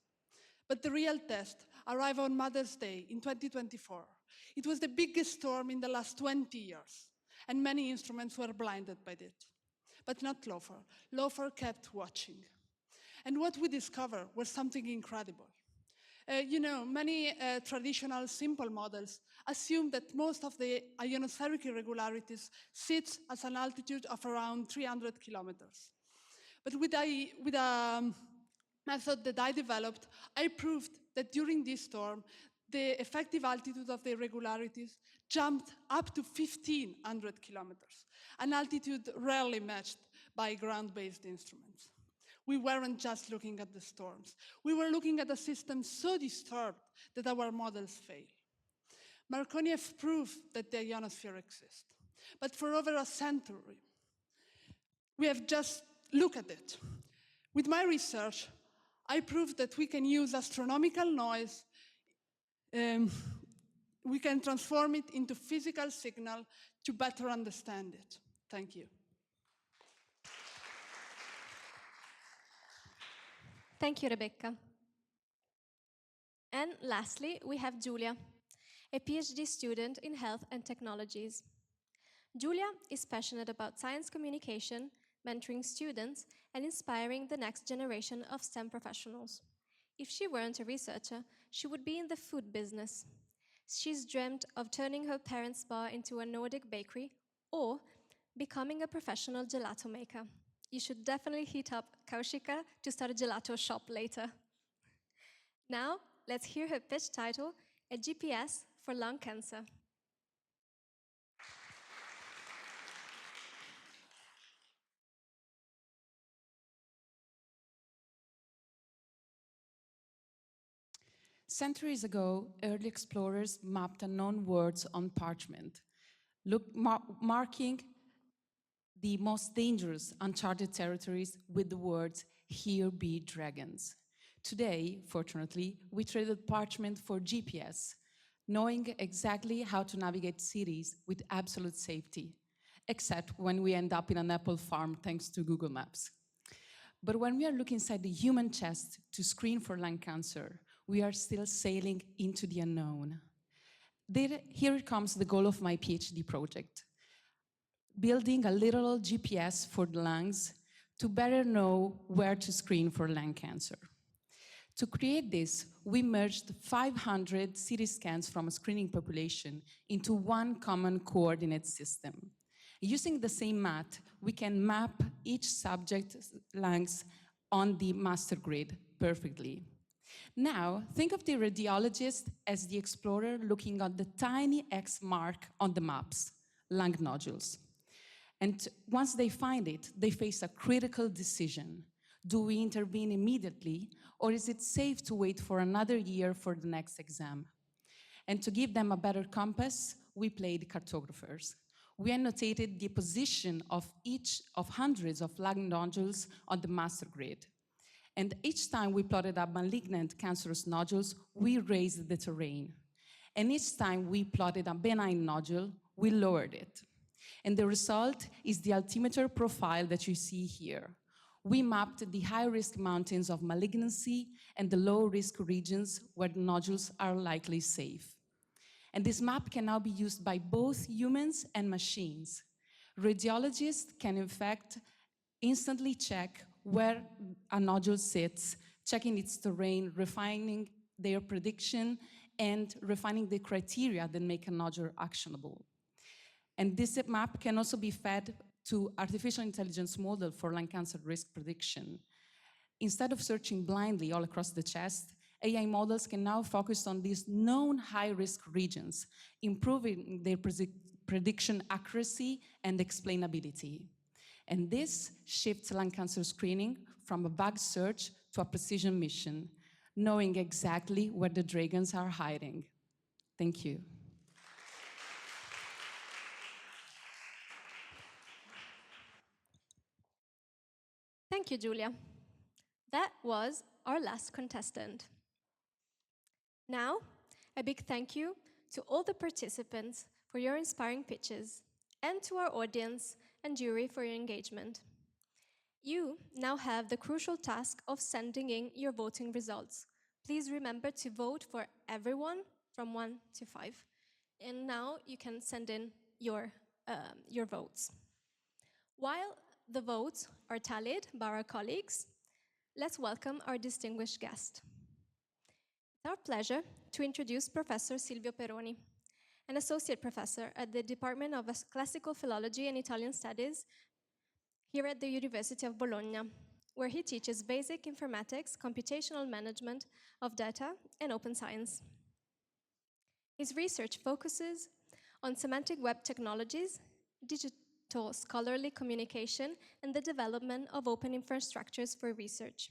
But the real test arrived on Mother's Day in 2024. It was the biggest storm in the last 20 years, and many instruments were blinded by it. But not LOFAR. LOFAR kept watching. And what we discovered was something incredible. You know, many traditional simple models assume that most of the ionospheric irregularities sit at an altitude of around 300 kilometers. But with a method that I developed, I proved that during this storm, the effective altitude of the irregularities jumped up to 1,500 kilometers, an altitude rarely matched by ground-based instruments. We weren't just looking at the storms. We were looking at a system so disturbed that our models fail. Marconi have proved that the ionosphere exists. But for over a century, we have just looked at it. With my research, I proved that we can use astronomical noise, we can transform it into physical signal to better understand it. Thank you. Thank you, Rebecca. And lastly, we have Giulia, a PhD student in health and technologies. Giulia is passionate about science communication, mentoring students, and inspiring the next generation of STEM professionals. If she weren't a researcher, she would be in the food business. She's dreamt of turning her parents' bar into a Nordic bakery or becoming a professional gelato maker. You should definitely hit up Kaushika to start a gelato shop later. Now, let's hear her pitch title, A GPS for Lung Cancer. Centuries ago, early explorers mapped unknown words on parchment, marking the most dangerous uncharted territories with the words, "Here be dragons." Today, fortunately, we traded parchment for GPS, knowing exactly how to navigate cities with absolute safety, except when we end up in an apple farm thanks to Google Maps. But when we are looking inside the human chest to screen for lung cancer, we are still sailing into the unknown. Here comes the goal of my PhD project, building a literal GPS for the lungs to better know where to screen for lung cancer. To create this, we merged 500 CT scans from a screening population into one common coordinate system. Using the same math, we can map each subject's lungs on the master grid perfectly. Now, think of the radiologist as the explorer looking at the tiny X mark on the maps, lung nodules. And once they find it, they face a critical decision. Do we intervene immediately, or is it safe to wait for another year for the next exam? And to give them a better compass, we played cartographers. We annotated the position of each of hundreds of lung nodules on the master grid. And each time we plotted up malignant cancerous nodules, we raised the terrain. And each time we plotted a benign nodule, we lowered it. And the result is the altimeter profile that you see here. We mapped the high-risk mountains of malignancy and the low-risk regions where the nodules are likely safe. And this map can now be used by both humans and machines. Radiologists can, in fact, instantly check where a nodule sits, checking its terrain, refining their prediction, and refining the criteria that make a nodule actionable. And this map can also be fed to artificial intelligence model for lung cancer risk prediction. Instead of searching blindly all across the chest, AI models can now focus on these known high-risk regions, improving their prediction accuracy and explainability. And this shifts lung cancer screening from a bug search to a precision mission, knowing exactly where the dragons are hiding. Thank you. Thank you, Giulia. That was our last contestant. Now, A big thank you to all the participants for your inspiring pitches, and to our audience and jury for your engagement. You now have the crucial task of sending in your voting results. Please remember to vote for everyone from 1 to 5. And now you can send in your votes. While the votes are tallied by our colleagues, let's welcome our distinguished guest. It's our pleasure to introduce Professor Silvio Peroni, an associate professor at the Department of Classical Philology and Italian Studies here at the University of Bologna, where he teaches basic informatics, computational management of data, and open science. His research focuses on semantic web technologies, digital scholarly communication, and the development of open infrastructures for research.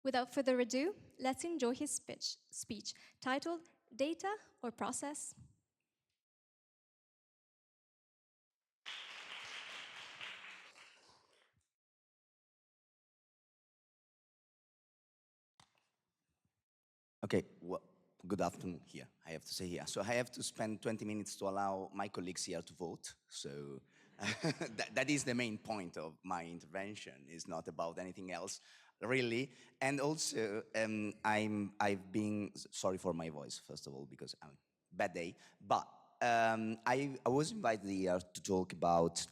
Without further ado, let's enjoy his speech titled Data or Process? Okay, well, good afternoon here, I have to say here. So I have to spend 20 minutes to allow my colleagues here to vote. So that is the main point of my intervention. It's not about anything else, really. And also, I've been, sorry for my voice, first of all, because I'm bad day. But I was invited here to talk about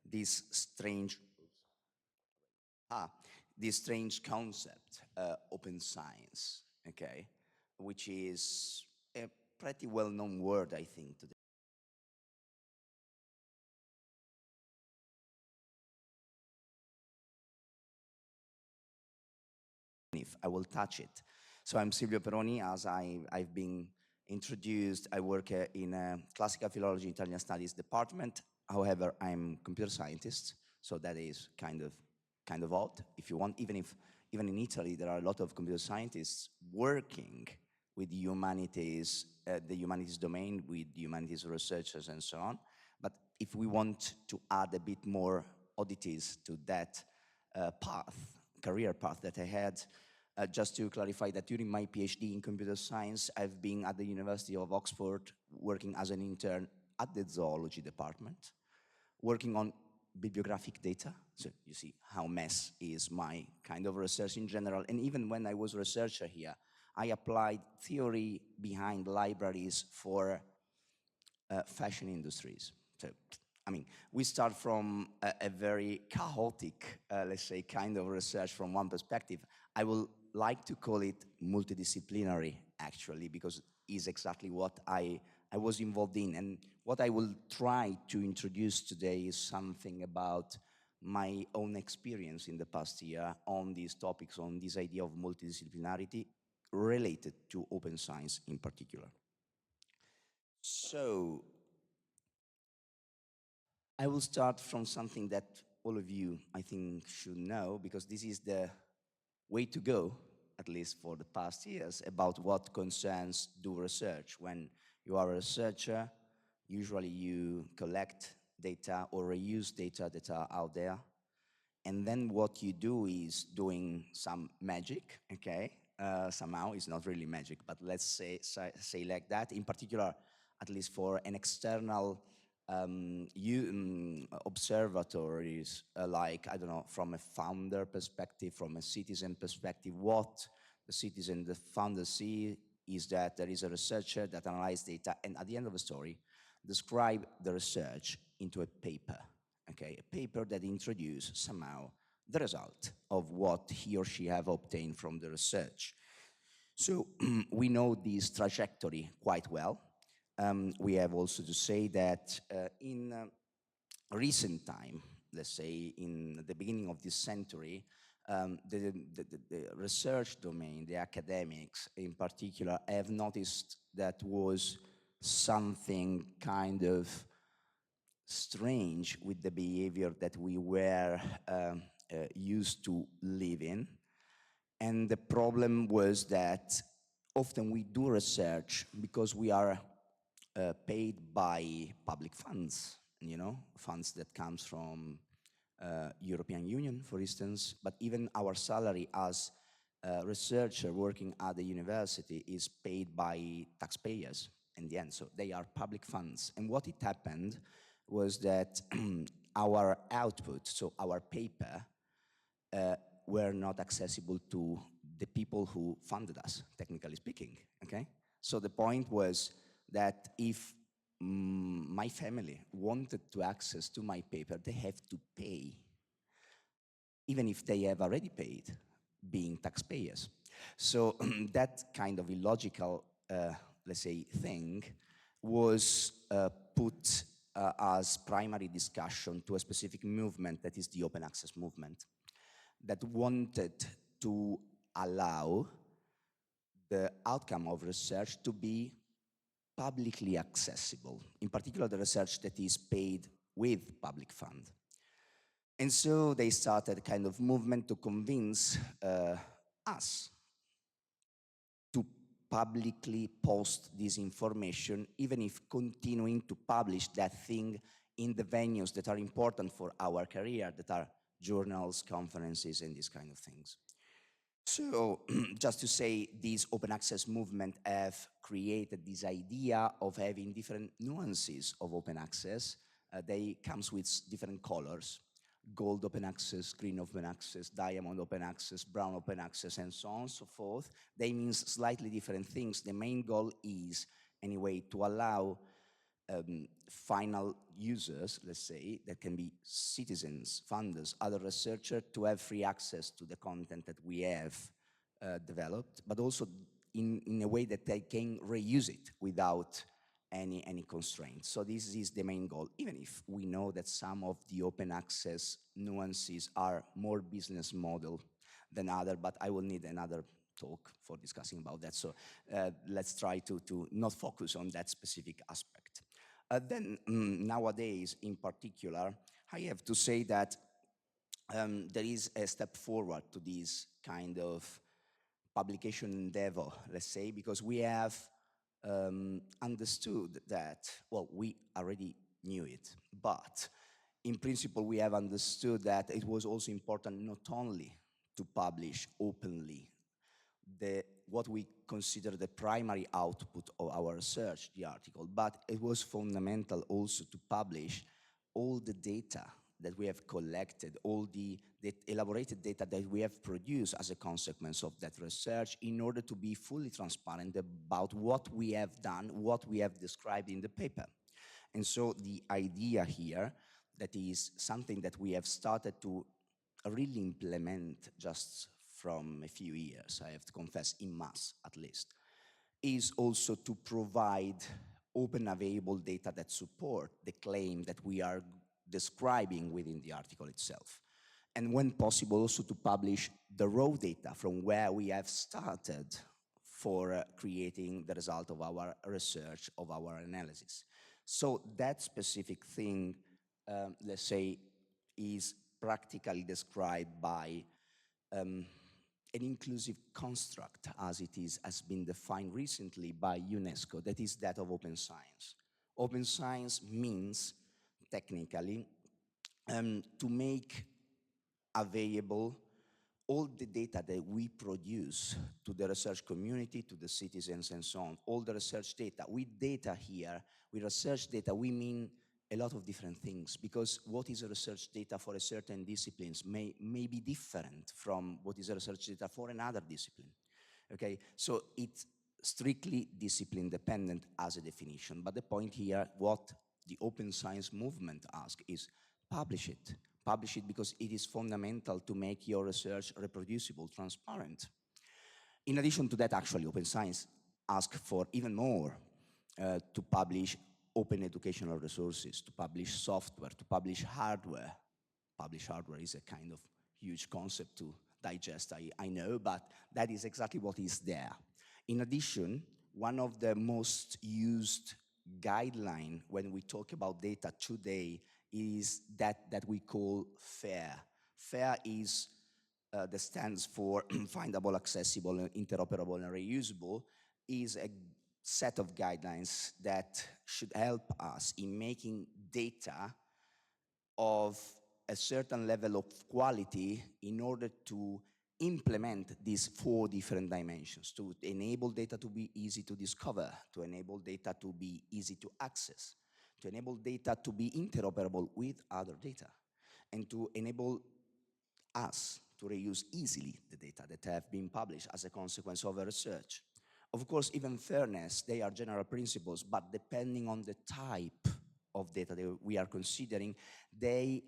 this strange concept, open science, okay, which is a pretty well-known word, I think, today. If I will touch it. So I'm Silvio Peroni, as I've been introduced. I work in a classical philology Italian studies department. However, I'm computer scientist, so that is kind of odd, if you want, even in Italy, there are a lot of computer scientists working with humanities, the humanities domain, with humanities researchers and so on. But if we want to add a bit more oddities to that career path that I had, just to clarify that during my PhD in computer science, I've been at the University of Oxford working as an intern at the zoology department, working on bibliographic data. So you see how mess is my kind of research in general. And even when I was a researcher here, I applied theory behind libraries for fashion industries. So, I mean, we start from a very chaotic, let's say, kind of research from one perspective. I will like to call it multidisciplinary, actually, because it is exactly what I was involved in. And what I will try to introduce today is something about my own experience in the past year on these topics, on this idea of multidisciplinarity related to open science in particular. So, I will start from something that all of you, I think, should know, because this is the way to go, at least for the past years, about what concerns do research. When you are a researcher, usually you collect data or reuse data that are out there. And then what you do is doing some magic, okay? Somehow, it's not really magic, but let's say like that. In particular, at least for an external observatories, like, I don't know, from a founder perspective, from a citizen perspective, what the citizen, the founder see is that there is a researcher that analyzes data and at the end of the story, describe the research into a paper, okay? A paper that introduces somehow the result of what he or she have obtained from the research. So we know this trajectory quite well. We have also to say that in recent time, let's say in the beginning of this century, the research domain, the academics in particular, have noticed that was something kind of strange with the behavior that we were used to live in. And the problem was that often we do research because we are paid by public funds, you know, funds that comes from European Union, for instance, but even our salary as researcher working at the university is paid by taxpayers in the end, so they are public funds. And what it happened was that our output, so our paper, were not accessible to the people who funded us, technically speaking, okay? So the point was that if my family wanted to access to my paper, they have to pay, even if they have already paid, being taxpayers. So that kind of illogical, let's say, thing was put as primary discussion to a specific movement that is the open access movement, that wanted to allow the outcome of research to be publicly accessible, in particular the research that is paid with public fund. And so they started a kind of movement to convince us to publicly post this information, even if continuing to publish that thing in the venues that are important for our career, that are journals, conferences, and these kind of things. So just to say, this open access movement have created this idea of having different nuances of open access. They comes with different colors: gold open access, green open access, diamond open access, brown open access, and so on and so forth. They mean slightly different things. The main goal is, anyway, to allow final users, let's say, that can be citizens, funders, other researchers, to have free access to the content that we have developed, but also in a way that they can reuse it without any constraints. So this is the main goal, even if we know that some of the open access nuances are more business model than other, but I will need another talk for discussing about that. So let's try to not focus on that specific aspect. Then nowadays, in particular, I have to say that there is a step forward to this kind of publication endeavor, let's say, because we have understood that, well, we already knew it, but in principle, we have understood that it was also important not only to publish openly what we consider the primary output of our research, the article, but it was fundamental also to publish all the data that we have collected, all the elaborated data that we have produced as a consequence of that research, in order to be fully transparent about what we have done, what we have described in the paper. And so the idea here, that is something that we have started to really implement just from a few years, I have to confess, in mass at least, is also to provide open available data that support the claim that we are describing within the article itself. And when possible, also to publish the raw data from where we have started for creating the result of our research, of our analysis. So that specific thing, let's say, is practically described by an inclusive construct, as it has been defined recently by UNESCO, that is that of open science. Open science means, technically, to make available all the data that we produce to the research community, to the citizens, and so on, all the research data. With data here, with research data, we mean a lot of different things, because what is a research data for a certain disciplines may be different from what is a research data for another discipline. Okay, so it's strictly discipline dependent as a definition. But the point here, what the open science movement asks is publish it. Publish it because it is fundamental to make your research reproducible, transparent. In addition to that, actually, open science asks for even more, to publish open educational resources, to publish software, to publish hardware. Publish hardware is a kind of huge concept to digest, I know, but that is exactly what is there. In addition, one of the most used guidelines when we talk about data today is that we call FAIR. FAIR is that stands for findable, accessible, interoperable, and reusable, is a set of guidelines that should help us in making data of a certain level of quality in order to implement these 4 different dimensions to enable data to be easy to discover, to enable data to be easy to access, to enable data to be interoperable with other data, and to enable us to reuse easily the data that have been published as a consequence of a research. Of course, even fairness, they are general principles, but depending on the type of data that we are considering, they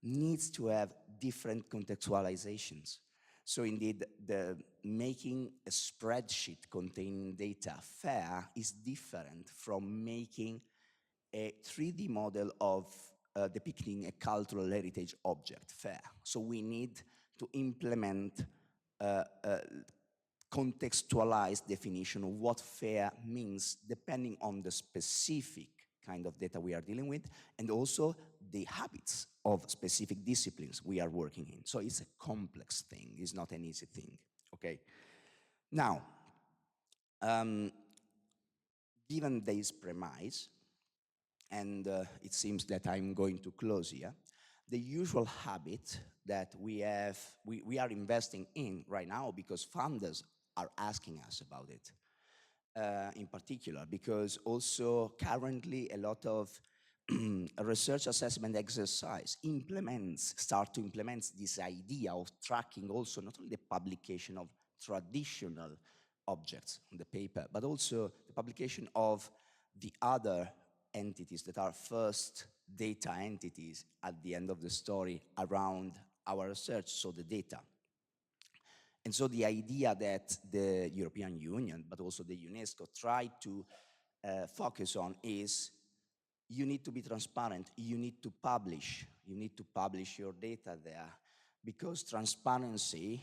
need to have different contextualizations. So indeed, making a spreadsheet containing data fair is different from making a 3D model of depicting a cultural heritage object fair. So we need to implement contextualized definition of what fair means depending on the specific kind of data we are dealing with, and also the habits of specific disciplines we are working in. So it's a complex thing, it's not an easy thing, okay? Now, given this premise, and it seems that I'm going to close here, the usual habit that we are investing in right now, because funders are asking us about it, in particular, because also currently a lot of research assessment exercise start to implement this idea of tracking also not only the publication of traditional objects on the paper, but also the publication of the other entities that are first data entities at the end of the story around our research, so the data. And so the idea that the European Union, but also the UNESCO, tried to focus on is you need to be transparent, you need to publish your data there, because transparency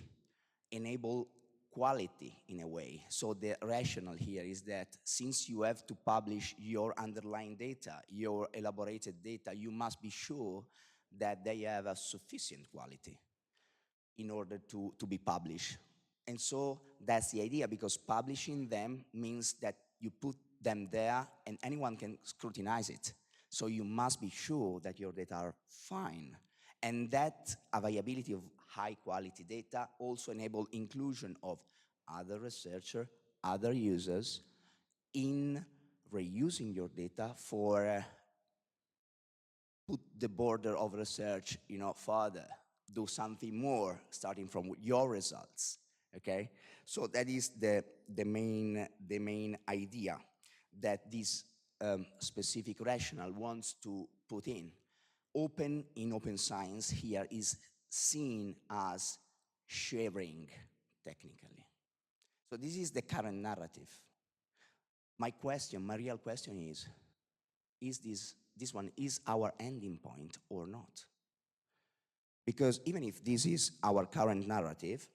enables quality in a way. So the rationale here is that since you have to publish your underlying data, your elaborated data, you must be sure that they have a sufficient quality in order to be published. And so that's the idea, because publishing them means that you put them there and anyone can scrutinize it. So you must be sure that your data are fine. And that availability of high quality data also enable inclusion of other researchers, other users in reusing your data for put the border of research, further, do something more starting from your results, okay? So that is the main idea that this specific rationale wants to put in. Open science here is seen as sharing technically. So this is the current narrative. My real question is this one is our ending point or not? Because even if this is our current narrative,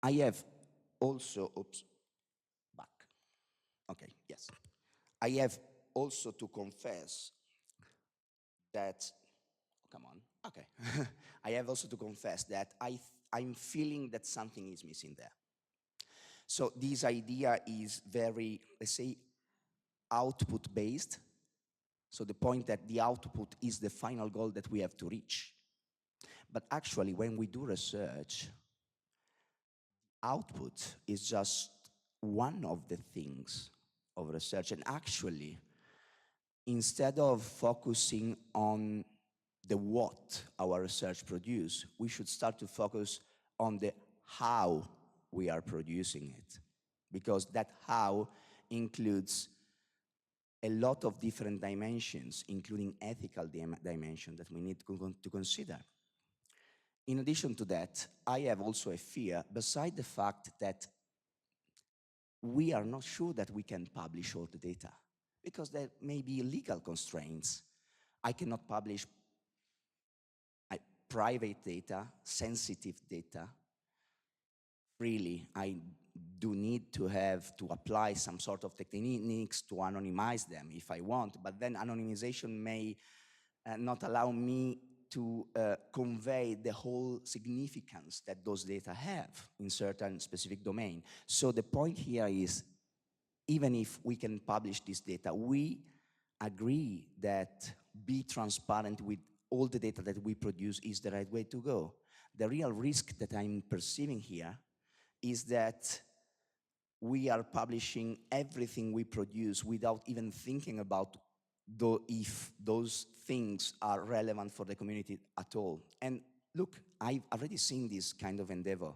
I have also, I have also to confess that, I have also to confess that I'm feeling that something is missing there. So this idea is very, let's say, output-based. So the point that the output is the final goal that we have to reach. But actually, when we do research, output is just one of the things of research. And actually, instead of focusing on the what our research produce, we should start to focus on the how we are producing it. Because that how includes a lot of different dimensions, including ethical dimension that we need to consider. In addition to that, I have also a fear, beside the fact that we are not sure that we can publish all the data, because there may be legal constraints. I cannot publish private data, sensitive data, freely. I do need to apply some sort of techniques to anonymize them if I want, but then anonymization may not allow me to convey the whole significance that those data have in certain specific domain. So the point here is, even if we can publish this data, we agree that be transparent with all the data that we produce is the right way to go. the real risk that I'm perceiving here is that we are publishing everything we produce without even thinking about if those things are relevant for the community at all. And look, I've already seen this kind of endeavor.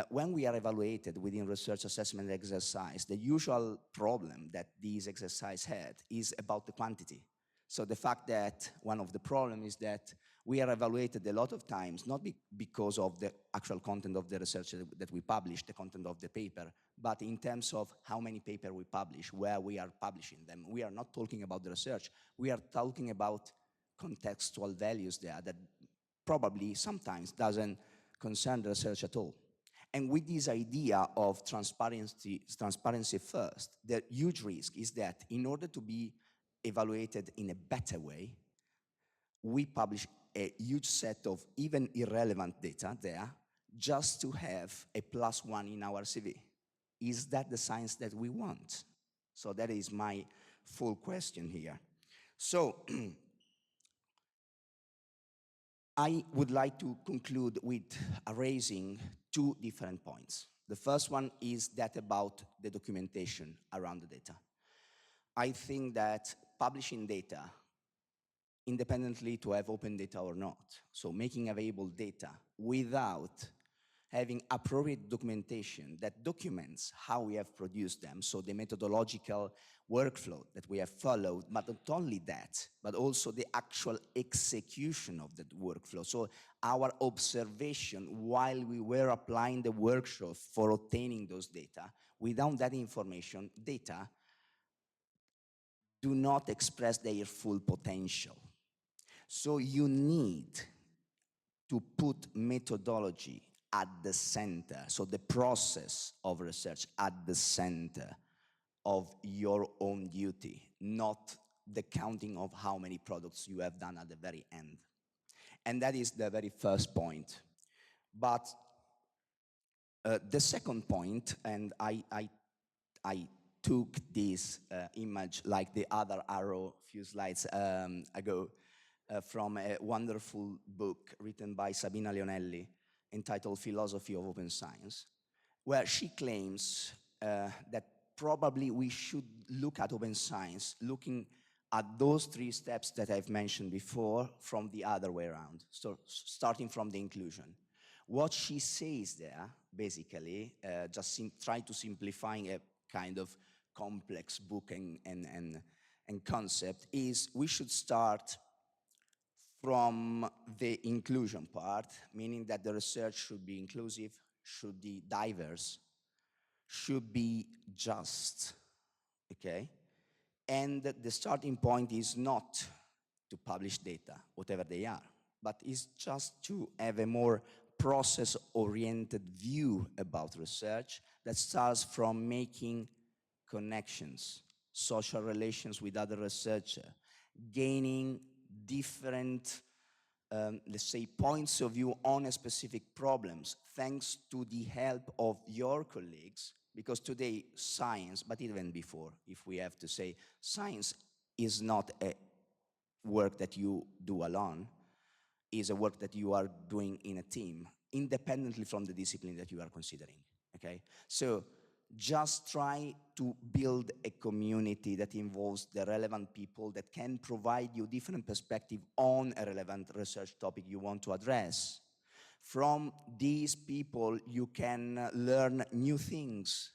When we are evaluated within research assessment exercise, the usual problem that these exercises had is about the quantity. So the fact that one of the problems is that we are evaluated a lot of times, not because of the actual content of the research that we publish, the content of the paper, but in terms of how many papers we publish, where we are publishing them. We are not talking about the research. We are talking about contextual values there that probably sometimes doesn't concern the research at all. And with this idea of transparency first, the huge risk is that in order to be evaluated in a better way, we publish a huge set of even irrelevant data there just to have a +1 in our CV. Is that the science that we want? So that is my full question here. So I would like to conclude with raising 2 different points. The first one is that about the documentation around the data. I think that publishing data, independently to have open data or not, so making available data without having appropriate documentation that documents how we have produced them, so the methodological workflow that we have followed, but not only that, but also the actual execution of that workflow. So our observation while we were applying the workshop for obtaining those data, without that information, data do not express their full potential. So you need to put methodology at the center, so the process of research at the center of your own duty, not the counting of how many products you have done at the very end. And that is the very first point. But the second point, and I took this image like the other arrow a few slides ago from a wonderful book written by Sabina Leonelli entitled Philosophy of Open Science, where she claims that probably we should look at open science, looking at those 3 steps that I've mentioned before from the other way around, so starting from the inclusion. What she says there, basically, just try to simplifying a kind of complex book and concept, is we should start from the inclusion part, meaning that the research should be inclusive, should be diverse, should be just, okay? And the starting point is not to publish data, whatever they are, but is just to have a more process-oriented view about research that starts from making connections, social relations with other researchers, gaining different, let's say, points of view on a specific problems, thanks to the help of your colleagues, because today science, but even before, if we have to say, science is not a work that you do alone, is a work that you are doing in a team, independently from the discipline that you are considering, okay? So just try to build a community that involves the relevant people that can provide you different perspective on a relevant research topic you want to address. From these people, you can learn new things.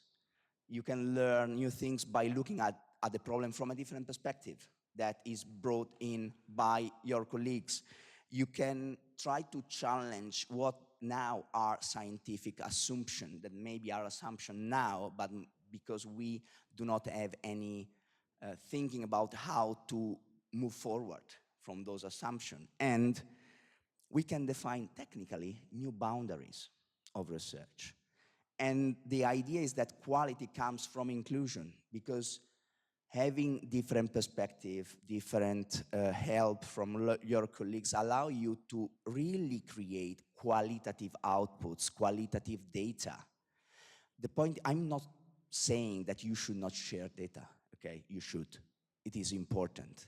You can learn new things by looking at the problem from a different perspective that is brought in by your colleagues. You can try to challenge what now are scientific assumptions that maybe are assumption now, but because we do not have any thinking about how to move forward from those assumptions. And we can define technically new boundaries of research. And the idea is that quality comes from inclusion, because having different perspective, different help from your colleagues allow you to really create qualitative outputs, qualitative data. The point, I'm not saying that you should not share data, okay? You should. It is important.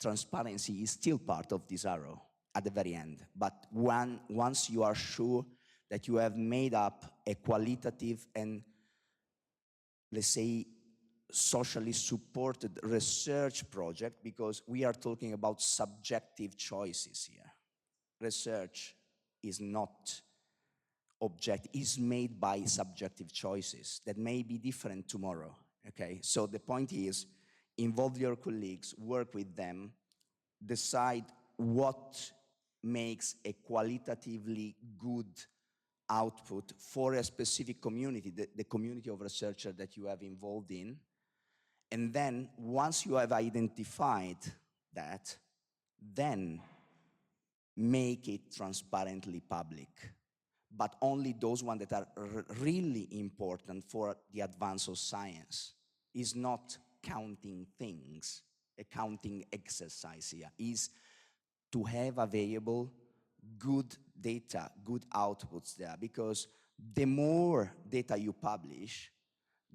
Transparency is still part of this arrow. at the very end. But once you are sure that you have made up a qualitative and, let's say, socially supported research project, because we are talking about subjective choices here. Research is not objective, is made by subjective choices that may be different tomorrow, okay? So the point is, involve your colleagues, work with them, decide what makes a qualitatively good output for a specific community, the community of researchers that you have involved in. And then, once you have identified that, then make it transparently public, but only those ones that are really important for the advance of science. Is not counting things, a counting exercise here, is to have available good data, good outputs there, because the more data you publish,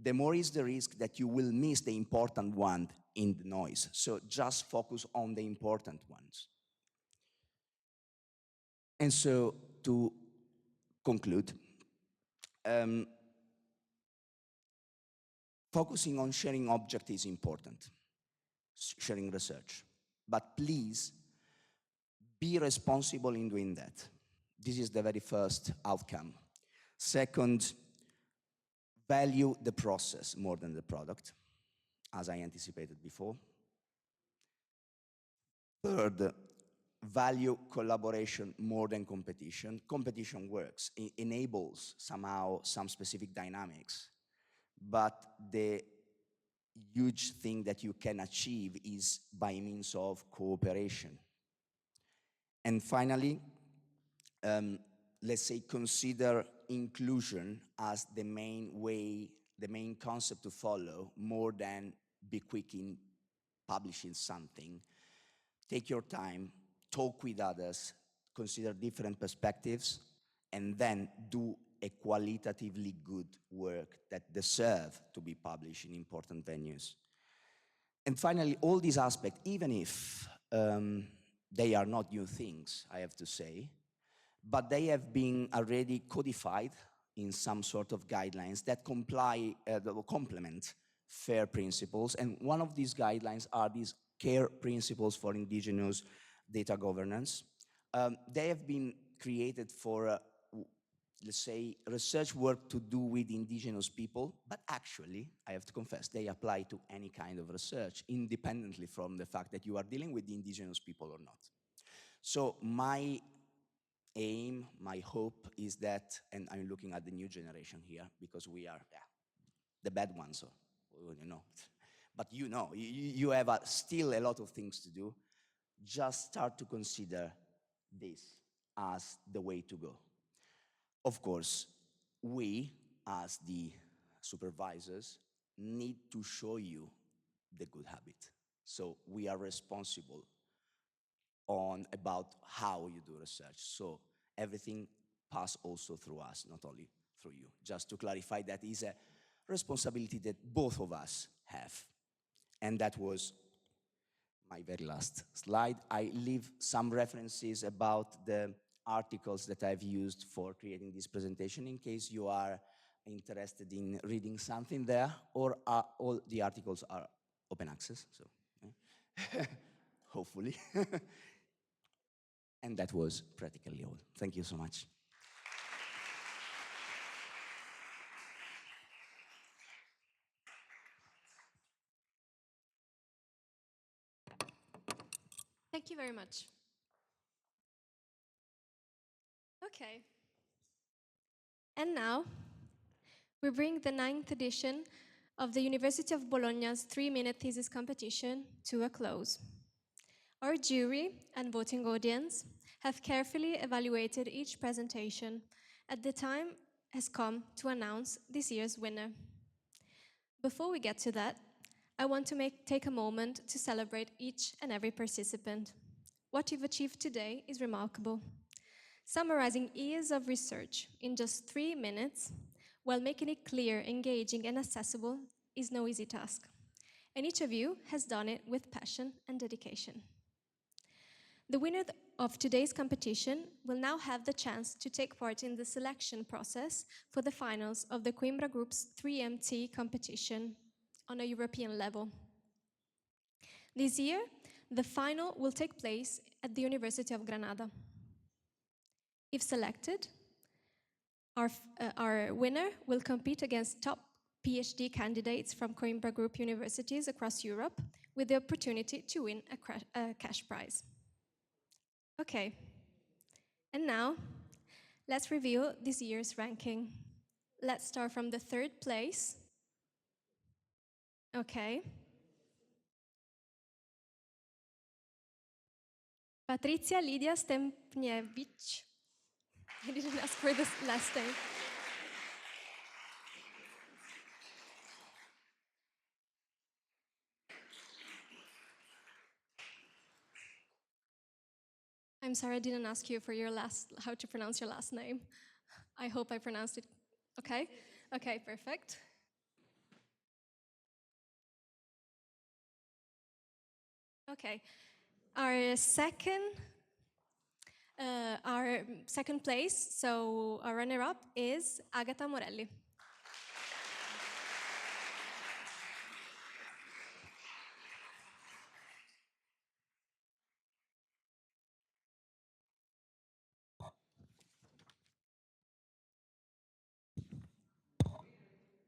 the more is the risk that you will miss the important one in the noise. So just focus on the important ones. And so to conclude, focusing on sharing object is important, sharing research. But please be responsible in doing that. This is the very first outcome. Second, value the process more than the product, as I anticipated before. Third, value collaboration more than competition. Competition works, it enables somehow some specific dynamics, but the huge thing that you can achieve is by means of cooperation. And finally, let's say, consider inclusion as the main way, the main concept to follow, more than be quick in publishing something. Take your time, talk with others, consider different perspectives, and then do a qualitatively good work that deserve to be published in important venues. And finally, all these aspects, even if they are not new things, I have to say, but they have been already codified in some sort of guidelines that complement FAIR principles. And one of these guidelines are these CARE principles for indigenous data governance. They have been created for, let's say, research work to do with indigenous people, but actually, I have to confess, they apply to any kind of research, independently from the fact that you are dealing with indigenous people or not. So my aim, my hope is that, and I'm looking at the new generation here, because we are the bad ones, so, you know. But you know, you have still a lot of things to do. Just start to consider this as the way to go. Of course, we, as the supervisors, need to show you the good habit. So we are responsible about how you do research. So everything passes also through us, not only through you. Just to clarify, that is a responsibility that both of us have. And that was my very last slide. I leave some references about the articles that I've used for creating this presentation, in case you are interested in reading something there, or all the articles are open access, so hopefully. And that was practically all. Thank you so much. Thank you very much. Okay. And now, we bring the 9th edition of the University of Bologna's 3-minute thesis competition to a close. Our jury and voting audience have carefully evaluated each presentation, and the time has come to announce this year's winner. Before we get to that, I want to take a moment to celebrate each and every participant. What you've achieved today is remarkable. Summarizing years of research in just 3 minutes, while making it clear, engaging, and accessible, is no easy task. And each of you has done it with passion and dedication. The winner of today's competition will now have the chance to take part in the selection process for the finals of the Coimbra Group's 3MT competition on a European level. This year, the final will take place at the University of Granada. If selected, our winner will compete against top PhD candidates from Coimbra Group universities across Europe with the opportunity to win a cash prize. Okay, and now let's review this year's ranking. Let's start from the third place. Okay. Patrizia Lidia Stempniewicz. I didn't ask for this last name. I'm sorry, I didn't ask you for how to pronounce your last name. I hope I pronounced it okay. Okay, perfect. Okay, our second place, so our runner-up is Agata Morelli.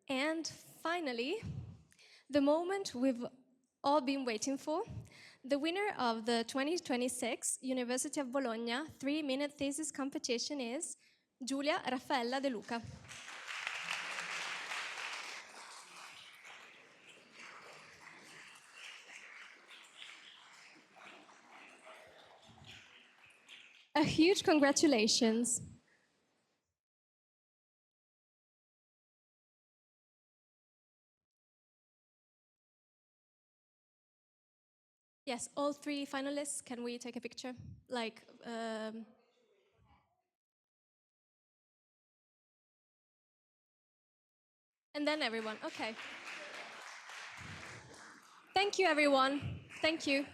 And finally, the moment we've all been waiting for, the winner of the 2026 University of Bologna 3-minute thesis competition is Giulia Raffaella De Luca. A huge congratulations. Yes, all three finalists, can we take a picture? And then everyone, okay. Thank you, everyone. Thank you.